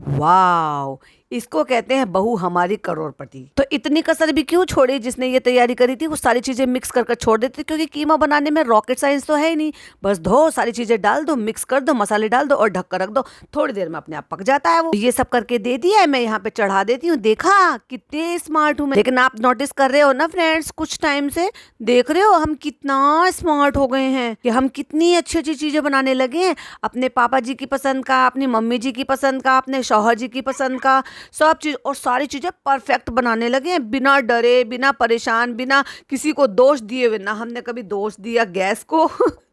वाह, इसको कहते हैं बहू हमारी करोड़पति। तो इतनी कसर भी क्यों छोड़ी, जिसने ये तैयारी करी थी वो सारी चीजें मिक्स कर छोड़ देती, क्योंकि कीमा बनाने में रॉकेट साइंस तो है ही नहीं। बस धो, सारी चीजें डाल दो, मिक्स कर दो, मसाले डाल दो और ढक कर रख दो, थोड़ी देर में अपने आप पक जाता है वो। ये सब करके दे दिया है, मैं यहाँ पे चढ़ा देती हूँ। देखा कितने स्मार्ट हूँ मैं। लेकिन आप नोटिस कर रहे हो ना फ्रेंड्स, कुछ टाइम से देख रहे हो हम कितना स्मार्ट हो गए हैं, कि हम कितनी अच्छी अच्छी चीजें बनाने लगे हैं। अपने पापा जी की पसंद का, अपनी मम्मी जी की पसंद का, अपने शौहर जी की पसंद का, सब चीज और सारी चीजें परफेक्ट बनाने लगे हैं, बिना डरे, बिना परेशान, बिना किसी को दोष दिए हुए। ना हमने कभी दोष दिया गैस को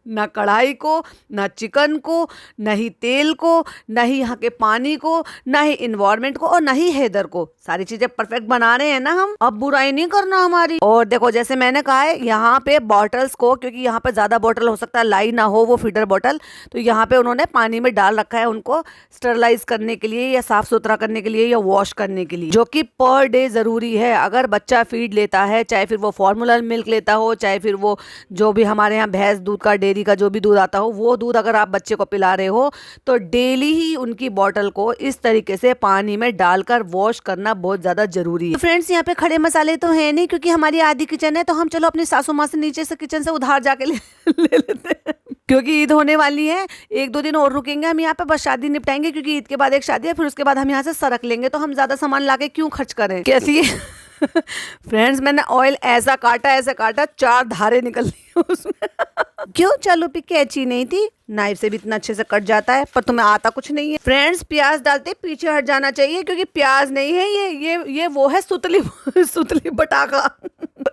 ना कढ़ाई को, ना चिकन को, ना ही तेल को, ना ही यहाँ के पानी को, ना ही इन्वायरमेंट को और ना ही हैदर को। सारी चीजें परफेक्ट बना रहे हैं ना हम, अब बुराई नहीं करना हमारी। और देखो जैसे मैंने कहा है यहाँ पे बॉटल्स को, क्योंकि यहाँ पे ज्यादा बॉटल हो सकता है लाई ना हो वो फीडर बॉटल, तो यहाँ पे उन्होंने पानी में डाल रखा है उनको स्टरलाइज करने के लिए या साफ सुथरा करने के लिए या वॉश करने के लिए, जो कि पर डे जरूरी है। अगर बच्चा फीड लेता है, चाहे फिर वो फॉर्मूला मिल्क लेता हो, चाहे फिर वो जो भी हमारे यहाँ भैंस दूध का डेयरी का जो भी दूध आता हो, वो दूध अगर आप बच्चे को पिला रहे हो तो डेली ही उनकी बॉटल को इस तरीके से पानी में डालकर वॉश करना बहुत ज्यादा जरूरी है। तो फ्रेंड्स यहाँ पे खड़े मसाले तो है नहीं, क्योंकि हमारी आधी किचन है, तो हम चलो अपनी सासू माँ से नीचे से किचन से उधार जाके ले लेते हैं, क्योंकि ईद होने वाली है। 1-2 दिन और रुकेंगे हम यहाँ पे, बस शादी निपटाएंगे, क्योंकि ईद के बाद एक शादी है, फिर उसके बाद हम यहाँ से सरक लेंगे। तो हम ज्यादा सामान लाके क्यों खर्च करें। कैसी फ्रेंड्स मैंने ऑयल ऐसा काटा 4 धारे निकल ली उसमें। क्यों चालू पी कैची नहीं थी, नाइफ से भी इतना अच्छे से कट जाता है, पर तुम्हें आता कुछ नहीं है। फ्रेंड्स प्याज डालते पीछे हट जाना चाहिए, क्योंकि प्याज नहीं है ये वो है सुतली पटाखा।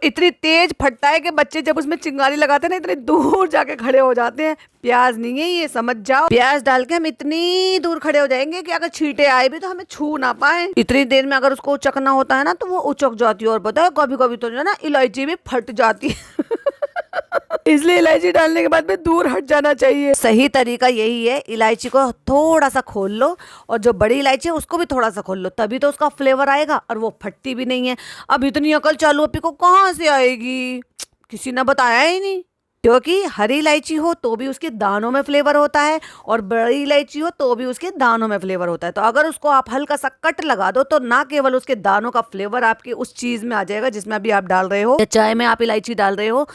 इतनी तेज फटता है कि बच्चे जब उसमें चिंगारी लगाते हैं ना, इतनी दूर जाके खड़े हो जाते हैं। प्याज नहीं है ये, समझ जाओ। प्याज डाल के हम इतनी दूर खड़े हो जाएंगे कि अगर छींटे आए भी तो हमें छू ना पाए। इतनी देर में अगर उसको उचकना होता है ना तो वो उचक जाती है। और पता है कभी कभी तो जो है ना इलायची भी फट जाती है। इसलिए इलायची डालने के बाद में दूर हट जाना चाहिए। सही तरीका यही है, इलायची को थोड़ा सा खोल लो और जो बड़ी इलायची है उसको भी थोड़ा सा खोल लो, तभी तो उसका फ्लेवर आएगा और वो फटती भी नहीं है। अब इतनी अकल चालू अपी को कहाँ से आएगी, किसी ने बताया ही नहीं। क्योंकि हरी इलायची हो तो भी उसके दानों में फ्लेवर होता है और बड़ी इलायची हो तो भी उसके दानों में फ्लेवर होता है। तो अगर उसको आप हल्का सा कट लगा दो तो ना केवल उसके दानों का फ्लेवर आपके उस चीज में आ जाएगा जिसमें अभी आप डाल रहे हो या चाय में आप इलायची डाल रहे हो,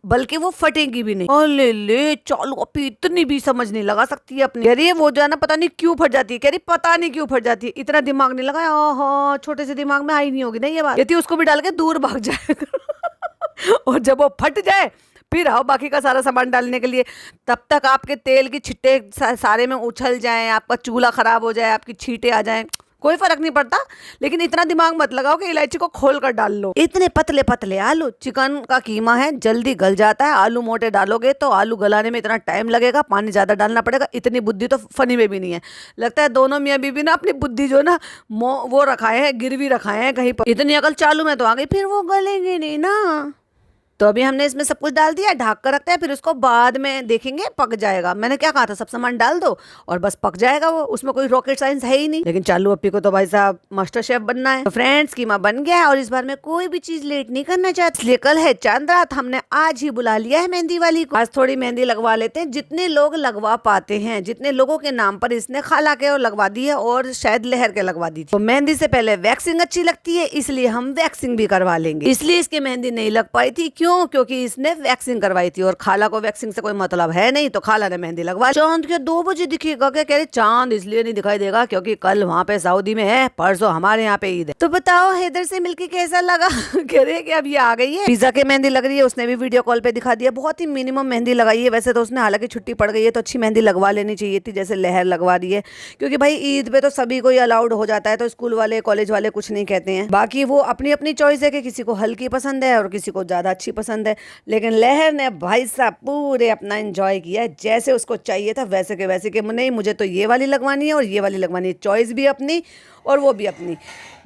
बल्कि वो फटेगी भी नहीं। अरे ले चालू अपनी इतनी भी समझ नहीं लगा सकती है अपनी। कह रही है वो जो है ना पता नहीं क्यों फट जाती है, कह रही पता नहीं क्यों फट जाती है, इतना दिमाग नहीं लगाया। हाँ, छोटे से दिमाग में आई नहीं होगी ना ये बात। कहती उसको भी डाल के दूर भाग जाएगा और जब वो फट जाए फिर आओ बाकी का सारा सामान डालने के लिए। तब तक आपके तेल की छिट्टे सारे में उछल जाएं, आपका चूल्हा खराब हो जाए, आपकी छींटे आ जाएं, कोई फर्क नहीं पड़ता। लेकिन इतना दिमाग मत लगाओ कि इलायची को खोल कर डाल लो। इतने पतले पतले आलू, चिकन का कीमा है, जल्दी गल जाता है। आलू मोटे डालोगे तो आलू गलाने में इतना टाइम लगेगा, पानी ज्यादा डालना पड़ेगा। इतनी बुद्धि तो फनी में भी नहीं है। लगता है दोनों मियाँ बीबी ना अपनी बुद्धि जो ना वो रखाए हैं, गिरवी रखाए हैं कहीं पर। इतनी अकल चालू में तो आ गई, फिर वो गलेंगे नहीं ना। तो अभी हमने इसमें सब कुछ डाल दिया, ढक कर रखते हैं, फिर उसको बाद में देखेंगे पक जाएगा। मैंने क्या कहा था, सब सामान डाल दो और बस पक जाएगा वो, उसमें कोई रॉकेट साइंस है ही नहीं। लेकिन चालू अपी को तो भाई साहब मास्टर शेफ बनना है। तो फ्रेंड्स कीमा बन गया है और इस बार मैं कोई भी चीज लेट नहीं करना चाहती, इसलिए कल है चांद रात, हमने आज ही बुला लिया है मेहंदी वाली को। आज थोड़ी मेहंदी लगवा लेते हैं, जितने लोग लगवा पाते हैं, जितने लोगों के नाम पर इसने खाला के और लगवा दी है और शायद लहर के लगवा दी थी। तो मेहंदी से पहले वैक्सिंग अच्छी लगती है, इसलिए हम वैक्सिंग भी करवा लेंगे। इसलिए इसकी मेहंदी नहीं लग पाई थी, क्यों? क्योंकि इसने वैक्सिंग करवाई थी और खाला को वैक्सिंग से कोई मतलब है नहीं, तो खाला ने मेहंदी लगवा। चांद के 2 बजे दिखेगा क्या? कह रहे चांद इसलिए नहीं दिखाई देगा क्योंकि कल वहाँ पे सऊदी में है, परसों हमारे यहाँ पे ईद है। तो बताओ हैदर से मिलके कैसा लगा? कह रहे कि अब ये आ गई है, पिज्जा के मेहंदी लग रही है। उसने भी वीडियो कॉल पे दिखा दिया, बहुत ही मिनिमम मेहंदी लगाई है। वैसे तो उसने हालांकि छुट्टी पड़ गई है तो अच्छी मेहंदी लगवा लेनी चाहिए थी, जैसे लहर लगवा रही है, क्योंकि भाई ईद पे तो सभी को अलाउड हो जाता है, तो स्कूल वाले कॉलेज वाले कुछ नहीं कहते हैं। बाकी वो अपनी अपनी चॉइस है कि किसी को हल्की पसंद है और किसी को ज्यादा अच्छी पसंद है। लेकिन लहर ने भाई साहब पूरे अपना एंजॉय किया, जैसे उसको चाहिए था वैसे के वैसे के। नहीं मुझे तो ये वाली लगवानी है और ये वाली लगवानी है, चॉइस भी अपनी और वो भी अपनी।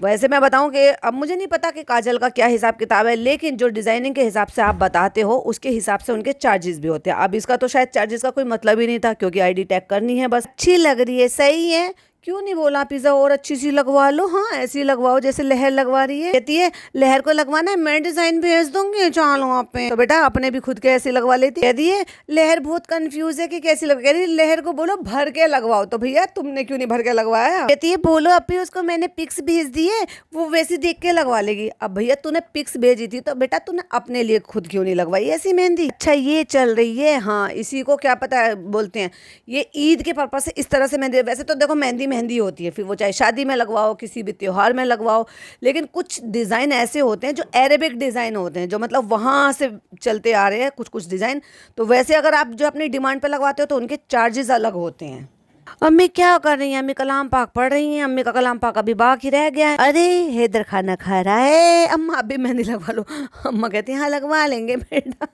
वैसे मैं बताऊं कि अब मुझे नहीं पता कि काजल का क्या हिसाब किताब है, लेकिन जो डिज़ाइनिंग के हिसाब से आप बताते हो उसके हिसाब से उनके चार्जेस भी होते हैं। अब इसका तो शायद चार्जेस का कोई मतलब ही नहीं था, क्योंकि आईडी टैग करनी है बस। अच्छी लग रही है, सही है, क्यों नहीं बोला पिज्जा और अच्छी सी लगवा लो। हाँ ऐसी लगवाओ जैसे लहर लगवा रही है। कहती है लहर को लगवाना है, मैं डिजाइन भेज दूंगी, चलो आप पे। तो बेटा अपने भी खुद के ऐसी लगवा लेती। कहती है लहर बहुत कंफ्यूज है कि कैसी लग। कह रही लहर को बोलो भर के लगवाओ। तो भैया तुमने क्यों नहीं भर के लगवाया? कहती है बोलो अभी उसको मैंने पिक्स भेज दिए, वो वैसी देख के लगवा लेगी। अब भैया तूने पिक्स भेजी थी तो बेटा तूने अपने लिए खुद क्यों नहीं लगवाई ऐसी मेहंदी? अच्छा ये चल रही है, हाँ इसी को क्या पता है बोलते हैं, ये ईद के पर्पज से इस तरह से मेहंदी। वैसे तो देखो मेहंदी मेहंदी होती है, फिर वो चाहे शादी में लगवाओ, किसी भी त्योहार में लगवाओ, लेकिन कुछ डिज़ाइन ऐसे होते हैं जो अरेबिक डिज़ाइन होते हैं, जो मतलब वहाँ से चलते आ रहे हैं कुछ कुछ डिज़ाइन। तो वैसे अगर आप जो अपनी डिमांड पे लगवाते हो तो उनके चार्जेस अलग होते हैं। अम्मी क्या कर रही हैं? अम्मी कलाम पाक पढ़ रही हैं। अम्मी का कलाम पाक अभी बाकी रह गया है। अरे हैदर खाना खा रहा है, अम्मा अभी मेहंदी लगवा लो। अम्मा कहती हैं हाँ लगवा लेंगे बेटा।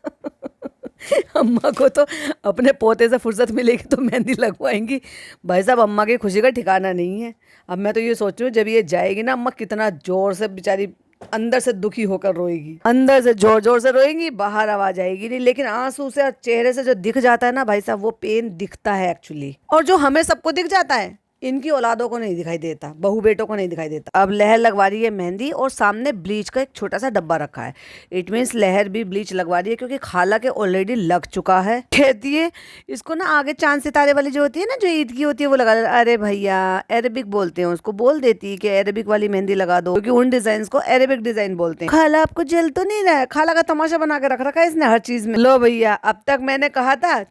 अम्मा को तो अपने पोते से फुर्सत मिलेगी तो मेहंदी लगवाएंगी। भाई साहब अम्मा की खुशी का ठिकाना नहीं है। अब मैं तो ये सोच रही हूँ जब ये जाएगी ना, अम्मा कितना जोर से बेचारी अंदर से दुखी होकर रोएगी, अंदर से जोर जोर से रोएगी, बाहर आवाज आएगी नहीं, लेकिन आंसू से और चेहरे से जो दिख जाता है ना भाई साहब, वो पेन दिखता है एक्चुअली। और जो हमें सबको दिख जाता है इनकी औलादों को नहीं दिखाई देता, बहू बेटों को नहीं दिखाई देता। अब लहर लगवा रही है मेहंदी और सामने ब्लीच का एक छोटा सा डब्बा रखा है। इट मीन्स लहर भी ब्लीच लगवा रही है क्योंकि खाला के ऑलरेडी लग चुका है। कहती है इसको ना आगे चांद सितारे वाली जो होती है ना, जो ईद की होती है वो लगा। अरे भैया अरेबिक बोलते हैं उसको, बोल देती है कि अरेबिक वाली मेहंदी लगा दो, क्योंकि उन डिजाइन को अरेबिक डिजाइन बोलते हैं। खाला आपको जल तो नहीं रहा है? खाला का तमाशा बना के रख रखा है इसने हर चीज में। लो भैया अब तक मैंने कहा था,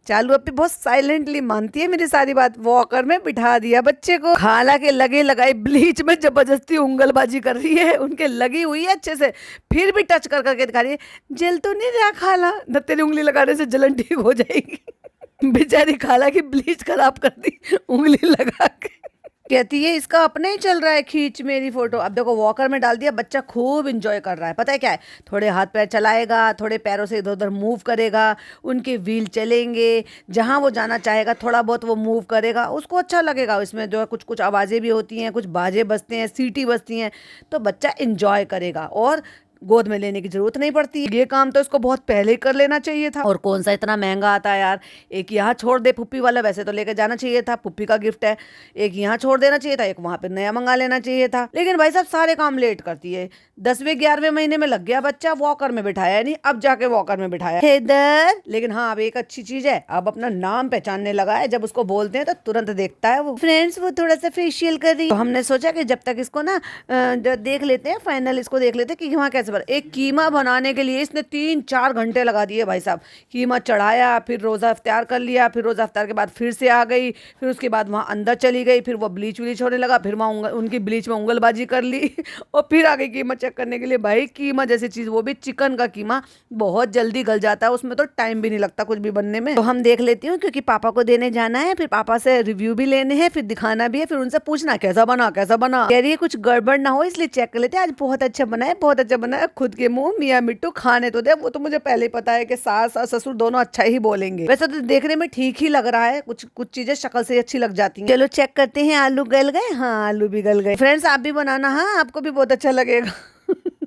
चालू अपनी बहुत साइलेंटली मानती है मेरी सारी बात। वॉकर में बिठा दिया बच्चे को, खाला के लगे लगाई ब्लीच में जबरदस्ती उंगलबाजी कर रही है, उनके लगी हुई है अच्छे से, फिर भी टच कर करके दिखा रही है। जल तो नहीं रहा खाला? न तेरी उंगली लगाने से जलन ठीक हो जाएगी। बेचारी खाला की ब्लीच खराब कर दी उंगली लगा के। कहती है इसका अपने ही चल रहा है, खींच मेरी फोटो। अब देखो वॉकर में डाल दिया, बच्चा खूब इंजॉय कर रहा है। पता है क्या है, थोड़े हाथ पैर चलाएगा, थोड़े पैरों से इधर उधर मूव करेगा, उनके व्हील चलेंगे, जहाँ वो जाना चाहेगा थोड़ा बहुत वो मूव करेगा, उसको अच्छा लगेगा। इसमें जो है कुछ कुछ आवाज़ें भी होती हैं, कुछ बाजे बजते हैं, सीटी बजती हैं, तो बच्चा इंजॉय करेगा। और गोद में लेने की जरूरत नहीं पड़ती। ये काम तो इसको बहुत पहले ही कर लेना चाहिए था। और कौन सा इतना महंगा आता है यार, एक यहाँ छोड़ दे पुप्पी वाला, वैसे तो लेके जाना चाहिए था, पुप्पी का गिफ्ट है, एक यहाँ छोड़ देना चाहिए था, एक वहां पे नया मंगा लेना चाहिए था। लेकिन भाई साहब सारे काम लेट करती है। 10वें 11वें महीने में लग गया बच्चा, वॉकर में बिठाया नहीं, अब जाके वॉकर में बिठाया हैदर। लेकिन हाँ अब एक अच्छी चीज है, अब अपना नाम पहचानने लगा है, जब उसको बोलते हैं तो तुरंत देखता है वो। फ्रेंड्स वो थोड़ा सा फेशियल कर रही, तो हमने सोचा कि जब तक इसको ना देख लेते हैं, फाइनल इसको देख लेते हैं कि वहाँ कैसे बना। एक कीमा बनाने के लिए इसने 3-4 घंटे लगा दिए भाई साहब। कीमा चढ़ाया, फिर रोज़ा इफ्तार कर लिया, फिर रोज़ा इफ्तार के बाद फिर से आ गई, फिर उसके बाद वहाँ अंदर चली गई, फिर वो ब्लीच व्लीच होने लगा, फिर वहाँ उनकी ब्लीच में उंगलबाजी कर ली और फिर आ गई कीमा चेक करने के लिए। भाई कीमा जैसी चीज़, वो भी चिकन का कीमा, बहुत जल्दी गल जाता है, उसमें तो टाइम भी नहीं लगता कुछ भी बनने में। तो हम देख लेती हूँ क्योंकि पापा को देने जाना है, फिर पापा से रिव्यू भी लेने हैं, फिर दिखाना भी है, फिर उनसे पूछना कैसा बना कैसा बना। कह रही है कुछ गड़बड़ ना हो इसलिए चेक कर लेते हैं। आज बहुत अच्छा बना है, बहुत अच्छा बना है। खुद के मुंह मियाँ मिट्टू खाने तो दे, वो तो मुझे पहले ही पता है कि सास और ससुर दोनों अच्छा ही बोलेंगे। वैसे तो देखने में ठीक ही लग रहा है, कुछ कुछ चीजें शक्ल से अच्छी लग जाती हैं। चलो चेक करते हैं, आलू गल गए? हाँ आलू भी गल गए। फ्रेंड्स आप भी बनाना, हाँ आपको भी बहुत अच्छा लगेगा।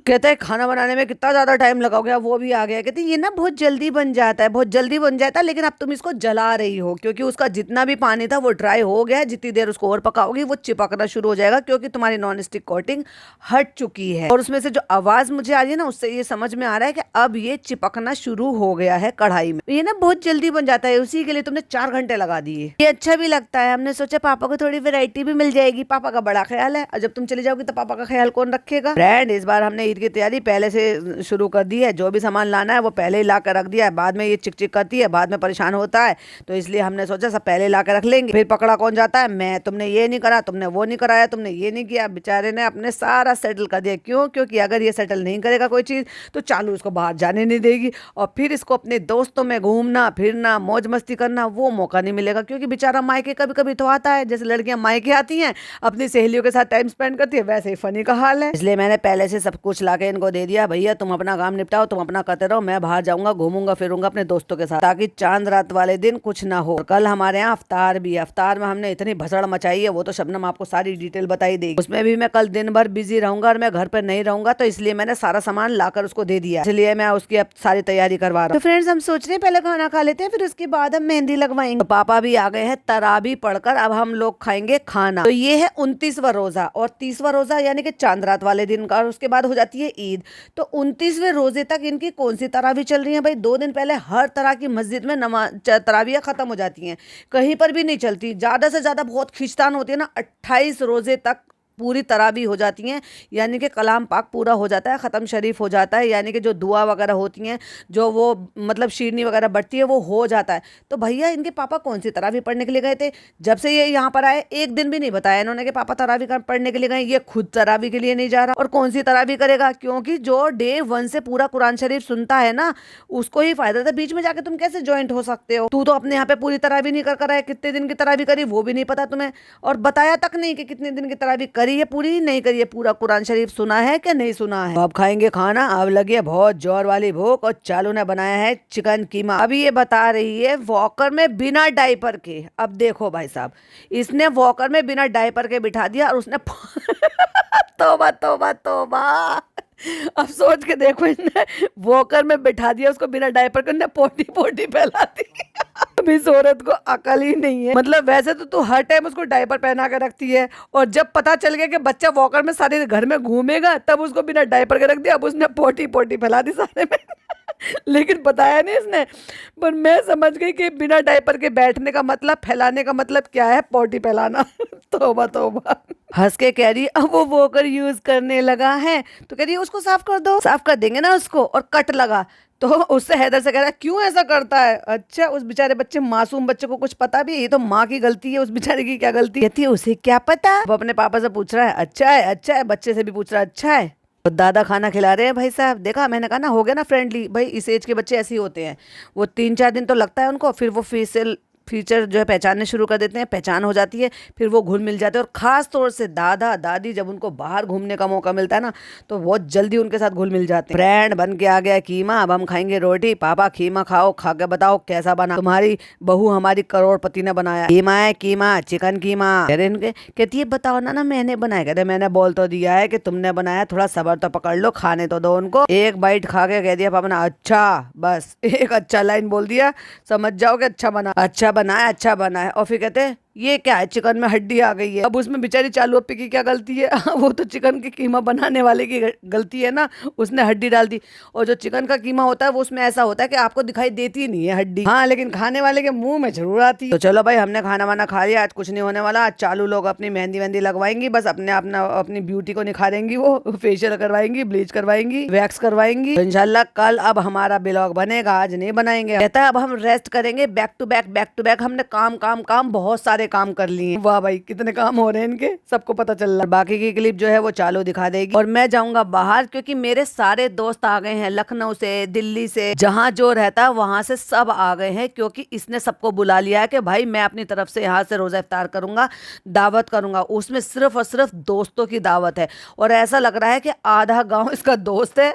कहता है खाना बनाने में कितना ज्यादा टाइम लगा गया, वो भी आ गया। कहते ये ना बहुत जल्दी बन जाता है, बहुत जल्दी बन जाता है, लेकिन अब तुम इसको जला रही हो क्योंकि उसका जितना भी पानी था वो ड्राई हो गया है। जितनी देर उसको और पकाओगी वो चिपकना शुरू हो जाएगा क्योंकि तुम्हारी नॉन स्टिक कोटिंग हट चुकी है। और उसमें से जो आवाज मुझे आ रही है ना, उससे ये समझ में आ रहा है कि अब ये चिपकना शुरू हो गया है कढ़ाई में। ये ना बहुत जल्दी बन जाता है, उसी के लिए तुमने 4 घंटे लगा दिए। ये अच्छा भी लगता है, हमने सोचा पापा को थोड़ी वैरायटी भी मिल जाएगी। पापा का बड़ा ख्याल है, और जब तुम चली जाओगी तो पापा का ख्याल कौन रखेगा? फ्रेंड इस बार हमने ईद की तैयारी पहले से शुरू कर दी है। जो भी सामान लाना है वो पहले ही ला कर रख दिया है। बाद में ये चिक चिक करती है, बाद में परेशान होता है, तो इसलिए हमने सोचा सब पहले ला कर रख लेंगे। फिर पकड़ा कौन जाता है? मैं। तुमने ये नहीं करा, तुमने वो नहीं कराया, तुमने ये नहीं किया। बेचारे ने अपने सारा सेटल कर दिया। क्यों? क्योंकि अगर ये सेटल नहीं करेगा कोई चीज़ तो चालू इसको बाहर जाने नहीं देगी, और फिर इसको अपने दोस्तों में घूमना फिरना मौज मस्ती करना वो मौका नहीं मिलेगा। क्योंकि बेचारा मायके कभी कभी तो आता है, जैसे लड़कियां मायके आती हैं अपनी सहेलियों के साथ टाइम स्पेंड करती है, वैसे ही फनी का हाल है। इसलिए मैंने पहले से सब कुछ लाके इनको दे दिया, भैया तुम अपना काम निपटाओ, तुम अपना करते रहो, मैं बाहर जाऊंगा घूमूंगा फिरूंगा अपने दोस्तों के साथ, ताकि चांद रात वाले दिन कुछ ना हो। कल हमारे यहाँ अफ्तार भी है, अफ्तार में हमने इतनी भसड़ मचाई है, वो तो शबनम आपको सारी डिटेल बताई देगी। उसमें भी मैं कल दिन भर बिजी रहूंगा और मैं घर पर नहीं रहूंगा, तो इसलिए मैंने सारा सामान लाकर उसको दे दिया, इसलिए मैं उसकी अब सारी तैयारी करवा रहा हूँ। तो फ्रेंड्स हम सोच रहे हैं पहले खाना खा लेते हैं, फिर उसके बाद हम मेहंदी लगवाएंगे। तो पापा भी आ गए हैं तरावी पढ़कर, अब हम लोग खाएंगे खाना। तो ये है 29वां रोजा, और 30वां रोजा यानी कि चांद रात वाले दिन का, और उसके बाद हो जाती है ईद। तो 29वें रोजे तक इनकी कौन सी तरावी चल रही है भाई? 2 दिन पहले हर तरह की मस्जिद में नमाज तरावियाँ खत्म हो जाती हैं, कहीं पर भी नहीं चलती। ज्यादा से ज्यादा बहुत खींचतान होती है ना, 28 रोजे तक पूरी तरावी हो जाती हैं, यानी कि कलाम पाक पूरा हो जाता है, ख़त्म शरीफ हो जाता है, यानी कि जो दुआ वगैरह होती हैं, जो वो मतलब शीरनी वगैरह बढ़ती है, वो हो जाता है। तो भैया इनके पापा कौन सी तरावी पढ़ने के लिए गए थे? जब से ये यहाँ पर आए एक दिन भी नहीं बताया इन्होंने कि पापा तरावी पढ़ने के लिए गए। ये खुद तरावी के लिए नहीं जा रहा, और कौन सी तरावी करेगा? क्योंकि जो डे 1 से पूरा कुरान शरीफ सुनता है ना, उसको ही फायदा था। बीच में जाके तुम कैसे ज्वाइंट हो सकते हो? तू तो अपने यहाँ पे पूरी तरावी नहीं कर है, कितने दिन की तरावी करी वो भी नहीं पता तुम्हें, और बताया तक नहीं कि कितने दिन की तरावी करी है, पूरी नहीं करी है, पूरा कुरान शरीफ सुना है कि नहीं सुना है। अब खाएंगे खाना, अब लगी है बहुत जोर वाली भूख, और चालू ने बनाया है चिकन कीमा। अभी ये बता रही है वॉकर में बिना डायपर के। अब देखो भाई साहब, इसने वॉकर में बिना डायपर के बिठा दिया, और उसने तोबा तोबा तोबा। अब सोच के देखो, इसने वॉकर में बिठा दिया उसको बिना डायपर के, पोटी पोटी फैला दी। अब इस औरत को अकल ही नहीं है। मतलब वैसे तो तू हर टाइम उसको डायपर पहना के रखती है, और जब पता चल गया कि बच्चा वॉकर में सारे घर में घूमेगा, तब उसको बिना डायपर के रख दिया। अब उसने पोटी पोटी फैला दी सारे में। लेकिन बताया नहीं इसने, पर मैं समझ गई कि बिना डायपर के बैठने का मतलब, फैलाने का मतलब क्या है, पोटी फैलाना। तोबा तोबा। हंस के कह रही अब वो वॉकर यूज करने लगा है, तो कह रही उसको साफ कर दो। साफ कर देंगे ना उसको, और कट लगा। तो उससे हैदर से कह रहा क्यों ऐसा करता है? अच्छा, उस बेचारे बच्चे, मासूम बच्चे को कुछ पता भी है? ये तो माँ की गलती है, उस बेचारे की क्या गलती? कहती है उसे क्या पता। वो अपने पापा से पूछ रहा है अच्छा है, अच्छा है, बच्चे से भी पूछ रहा है अच्छा है। तो दादा खाना खिला रहे हैं भाई साहब। देखा, मैंने कहा ना, हो गया ना फ्रेंडली। भाई इस एज के बच्चे ऐसे ही होते हैं, वो 3-4 दिन तो लगता है उनको, फिर वो फीचर जो है पहचानने शुरू कर देते हैं, पहचान हो जाती है, फिर वो घुल मिल जाते हैं। और ख़ास तौर से दादा दादी जब उनको बाहर घूमने का मौका मिलता है ना, तो बहुत जल्दी उनके साथ घुल मिल जाते हैं। फ्रेंड बन के आ गया कीमा, अब हम खाएंगे रोटी। पापा कीमा खाओ, खा के बताओ कैसा बना। तुम्हारी बहू हमारी करोड़पति ने बनाया। कीमा है कीमा, चिकन कीमा। कह रहे इनके, कहती है बताओ ना मैंने बनाया। कहते मैंने बोल तो दिया है कि तुमने बनाया, थोड़ा सब्र तो पकड़ लो, खाने तो दो उनको। एक बाइट खा के कह दिया पापा ने अच्छा, बस एक अच्छा लाइन बोल दिया, समझ जाओ कि अच्छा बना, अच्छा बना है, अच्छा बना है। और फिर कहते हैं ये क्या है, चिकन में हड्डी आ गई है। अब उसमें बेचारी चालू अप्पी की क्या गलती है? वो तो चिकन की कीमा बनाने वाले की गलती है ना, उसने हड्डी डाल दी। और जो चिकन का कीमा होता है वो उसमें ऐसा होता है कि आपको दिखाई देती नहीं है हड्डी, हाँ, लेकिन खाने वाले के मुंह में जरूर आती है। तो चलो भाई, हमने खाना वाना खा लिया, आज कुछ नहीं होने वाला। आज चालू लोग अपनी मेहंदी वेहंदी लगवाएंगी, बस अपनी ब्यूटी को निखारेंगी, वो फेशियल करवाएंगी, ब्लीच करवाएंगी, वैक्स करवाएंगी। तो इंशाल्लाह कल अब हमारा ब्लॉग बनेगा, आज नहीं बनाएंगे। कहता है अब हम रेस्ट करेंगे, बैक टू बैक हमने काम काम काम बहुत सारे काम कर लिए। वाह भाई, कितने काम हो रहे हैं इनके, सबको पता चल रहा है। बाकी की क्लिप जो है वो चालू दिखा देगी। और मैं जाऊंगा बाहर, क्योंकि मेरे सारे दोस्त आ गए हैं, लखनऊ से, दिल्ली से, जहां जो रहता है वहां से सब आ गए हैं, क्योंकि इसने सबको बुला लिया है कि भाई मैं अपनी तरफ से यहाँ से रोजा इफ्तार करूंगा, दावत करूंगा। उसमें सिर्फ और सिर्फ दोस्तों की दावत है। और ऐसा लग रहा है कि आधा गाँव इसका दोस्त है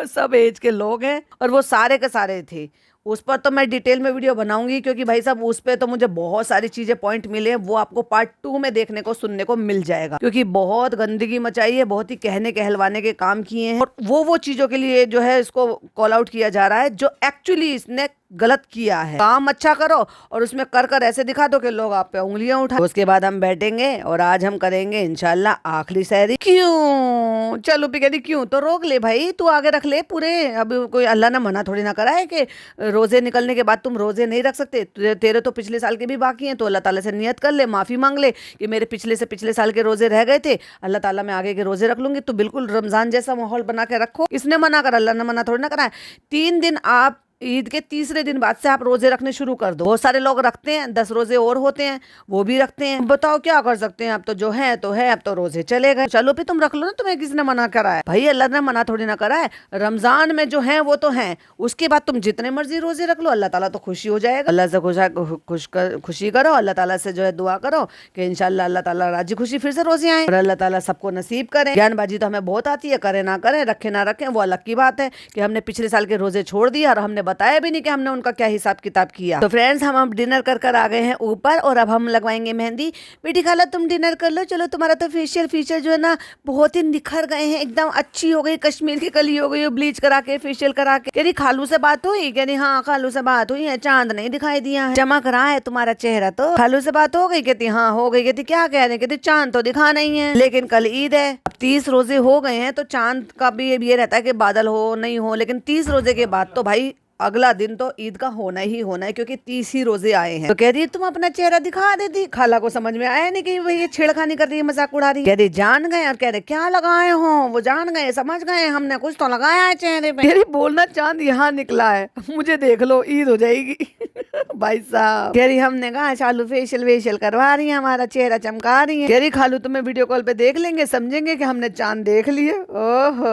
सब एज के लोग हैं, और वो सारे के सारे थे। उस पर तो मैं डिटेल में वीडियो बनाऊंगी, क्योंकि भाई साहब उस पर तो मुझे बहुत सारी चीजें पॉइंट मिले हैं, वो आपको पार्ट 2 में देखने को सुनने को मिल जाएगा। क्योंकि बहुत गंदगी मचाई है, बहुत ही कहने कहलवाने के काम किए हैं, और वो चीजों के लिए जो है इसको कॉल आउट किया जा रहा है जो एक्चुअली इसने गलत किया है। काम अच्छा करो और उसमें कर कर ऐसे दिखा दो कि लोग आप पे उंगलियां उठाए। उसके बाद हम बैठेंगे और आज हम करेंगे इंशाल्लाह आखिरी सहरी। क्यों? चलो भी क्यों, तो रोक ले भाई, तू आगे रख ले पूरे। अब कोई अल्लाह ने मना थोड़ी ना करा है कि रोजे निकलने के बाद तुम रोजे नहीं रख सकते। तेरे तो पिछले साल के भी बाकी हैं, तो अल्लाह ताला से नियत कर ले, माफी मांग ले कि मेरे पिछले से पिछले साल के रोजे रह गए थे, अल्लाह ताला मैं आगे के रोजे रख लूंगी। तो बिल्कुल रमजान जैसा माहौल बना के रखो। इसने मना कर, अल्लाह ने मना थोड़ी ना करा है। 3 दिन आप ईद के तीसरे दिन बाद से आप रोजे रखने शुरू कर दो। बहुत सारे लोग रखते हैं, 10 रोजे और होते हैं, वो भी रखते हैं। बताओ क्या कर सकते हैं, अब तो जो है तो है, अब तो रोजे चले गए। चलो फिर तुम रख लो ना, तुम्हें किसने मना करा है? भाई अल्लाह ने मना थोड़ी ना करा है। रमजान में जो है वो तो है, उसके बाद तुम जितने मर्जी रोजे रख लो, अल्लाह ताला तो खुशी हो जाएगा। अल्लाह से खुशी करो, अल्लाह ताला से जो है दुआ करो कि इंशाल्लाह अल्लाह ताला राजी खुशी फिर से रोजे आए, और अल्लाह ताला सबको नसीब करे। ज्ञानबाजी तो हमें बहुत आती है, करे ना करे, रखे ना रखे, वो अलग की बात है कि हमने पिछले साल के रोजे छोड़ दिया और हमने बताया भी नहीं कि हमने उनका क्या हिसाब किताब किया। तो फ्रेंड्स, हम अब डिनर कर कर आ गए हैं ऊपर, और अब हम लगवाएंगे मेहंदी। बेटी खाला तुम डिनर कर लो, चलो तुम्हारा तो फेशियल फीचर जो है ना बहुत ही निखर गए हैं, एकदम अच्छी हो गई, कश्मीर की कली हो गई, ब्लीच करा के, फेशियल करा के। कह रही खालू से बात हुई? कह रही हाँ खालू से बात हुई है, चांद नहीं दिखाई दिया है, चमक रहा है तुम्हारा चेहरा। तो खालू से बात हो गई? कहती हाँ हो गई। कहती क्या कह रहे? कहती चांद तो दिखा नहीं है, लेकिन कल ईद है। अब 30 रोजे हो गए हैं, तो चांद का भी ये रहता है कि बादल हो नहीं हो, लेकिन 30 रोजे के बाद तो भाई अगला दिन तो ईद का होना ही होना है, क्योंकि 30 ही रोजे आए हैं। तो कह रही तुम अपना चेहरा दिखा देती। खाला को समझ में आया नहीं कि भाई ये छेड़खानी कर रही है, मजाक उड़ा रही है। कह रही जान गए, और कह रहे क्या लगाए हो? वो जान गए, समझ गए, हमने कुछ तो लगाया है चेहरे पे। कह रही बोलना चांद यहाँ निकला है, मुझे देख लो, ईद हो जाएगी भाई साहब। कह रही हमने कहा चालू फेशियल वेशियल करवा रही है, हमारा चेहरा चमका रही है। कह रही खालू तुम्हें वीडियो कॉल पे देख लेंगे, समझेंगे कि हमने चांद देख लिए। ओहो,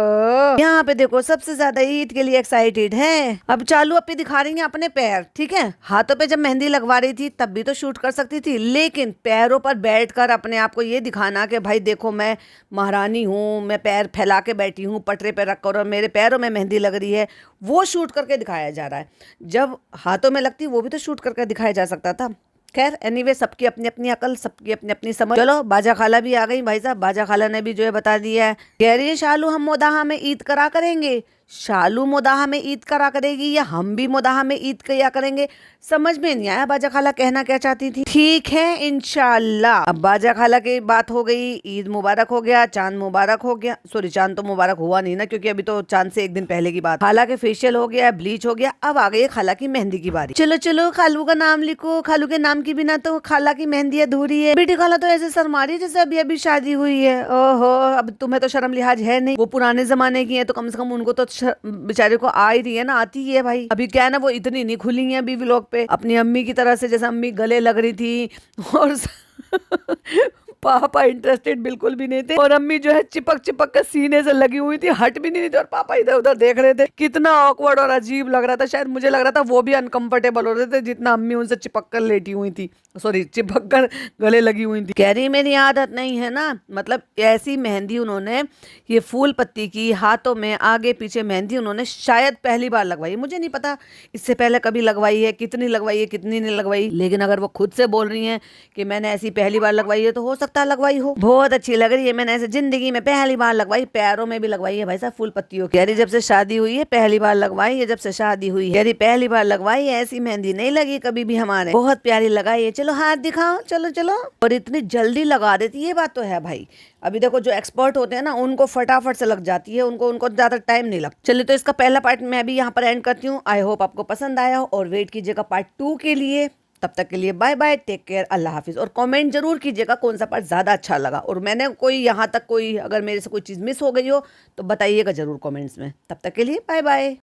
यहाँ पे देखो सबसे ज्यादा ईद के लिए एक्साइटेड है। अब चालू अपनी दिखा रही है अपने पैर, ठीक है। हाथों पे जब मेहंदी लगवा रही थी तब भी तो शूट कर सकती थी, लेकिन पैरों पर बैठकर अपने आप को ये दिखाना कि भाई देखो मैं महारानी हूँ, मैं पैर फैला के बैठी हूँ पटरे पे रखकर और मेरे पैरों में मेहंदी लग रही है, वो शूट करके दिखाया जा रहा है। जब हाथों में लगती वो भी तो शूट करके दिखाया जा सकता था। खैर एनीवे, सबकी अपनी अपनी अकल, सबकी अपनी अपनी समझ। चलो बाजा खाला भी आ गई भाई साहब। बाजा खाला ने भी जो है बता दिया है। कह रही है शालू हम मोदाहा में ईद करा करेंगे। शालू मोदाहा में ईद करा करेगी या हम भी मोदाहा में ईद किया करेंगे, समझ में नहीं आया बाजा खाला कहना क्या चाहती थी। ठीक है इंशाल्लाह। अब बाजा खाला की बात हो गई, ईद मुबारक हो गया, चांद मुबारक हो गया। सॉरी, चांद तो मुबारक हुआ नहीं ना, क्योंकि अभी तो चांद से एक दिन पहले की बात। खाला के फेशियल हो गया, ब्लीच हो गया, अब आ गई खाला की मेहंदी की बारी। चलो चलो खालू का नाम लिखो, खालू के नाम की बिना तो खाला की मेहंदी अधूरी है। बेटी खाला तो ऐसे शर्मा रही है जैसे अभी अभी शादी हुई है। ओहो, अब तुम्हें तो शर्म लिहाज है नहीं, वो पुराने जमाने की है, तो कम से कम उनको तो बेचारे को आ ही रही है ना, आती है भाई। अभी क्या है ना, वो इतनी नहीं खुली है अभी व्लॉग पे अपनी अम्मी की तरह से, जैसे अम्मी गले लग रही थी और पापा इंटरेस्टेड बिल्कुल भी नहीं थे और अम्मी जो है चिपक चिपक के सीने से लगी हुई थी, हट भी नहीं थी और पापा इधर उधर देख रहे थे। कितना ऑकवर्ड और अजीब लग रहा था, शायद मुझे लग रहा था वो भी अनकंफर्टेबल हो रहे थे जितना अम्मी उनसे चिपक कर लेटी हुई थी, सॉरी चिपक कर गले लगी हुई थी। कह रही मेरी आदत नहीं है ना, मतलब ऐसी मेहंदी उन्होंने, ये फूल पत्ती की हाथों में आगे पीछे मेहंदी उन्होंने शायद पहली बार लगवाई, मुझे नहीं पता इससे पहले कभी लगवाई है, कितनी लगवाई है कितनी नहीं लगवाई, लेकिन अगर वो खुद से बोल रही हैं कि मैंने ऐसी पहली बार लगवाई है तो हो सकता है लगवाई हो। बहुत अच्छी लग रही है, मैंने ऐसे जिंदगी में पहली बार लगवाई, पैरों में भी लगवाई है भाई साहब फूल पत्तियों की। कह रही जब से शादी हुई है पहली बार लगवाई है, जब से शादी हुई है। कह रही पहली बार लगवाई है, ऐसी मेहंदी नहीं लगी कभी भी हमारे, बहुत प्यारी लगाई है, चलो हाथ दिखाओ, चलो चलो। और इतनी जल्दी लगा देती, ये बात तो है भाई। अभी देखो जो एक्सपर्ट होते हैं ना उनको फटाफट से लग जाती है, उनको उनको ज्यादा टाइम नहीं लगता। चलिए तो इसका पहला पार्ट मैं भी यहाँ पर एंड करती हूँ। आई होप आपको पसंद आया हो और वेट कीजिएगा पार्ट 2 के लिए। तब तक के लिए बाय बाय, टेक केयर, अल्लाह हाफिज। और कमेंट जरूर कीजिएगा कौन सा पार्ट ज्यादा अच्छा लगा, और मैंने कोई यहाँ तक कोई अगर मेरे से कोई चीज मिस हो गई हो तो बताइएगा जरूर कमेंट्स में। तब तक के लिए बाय बाय।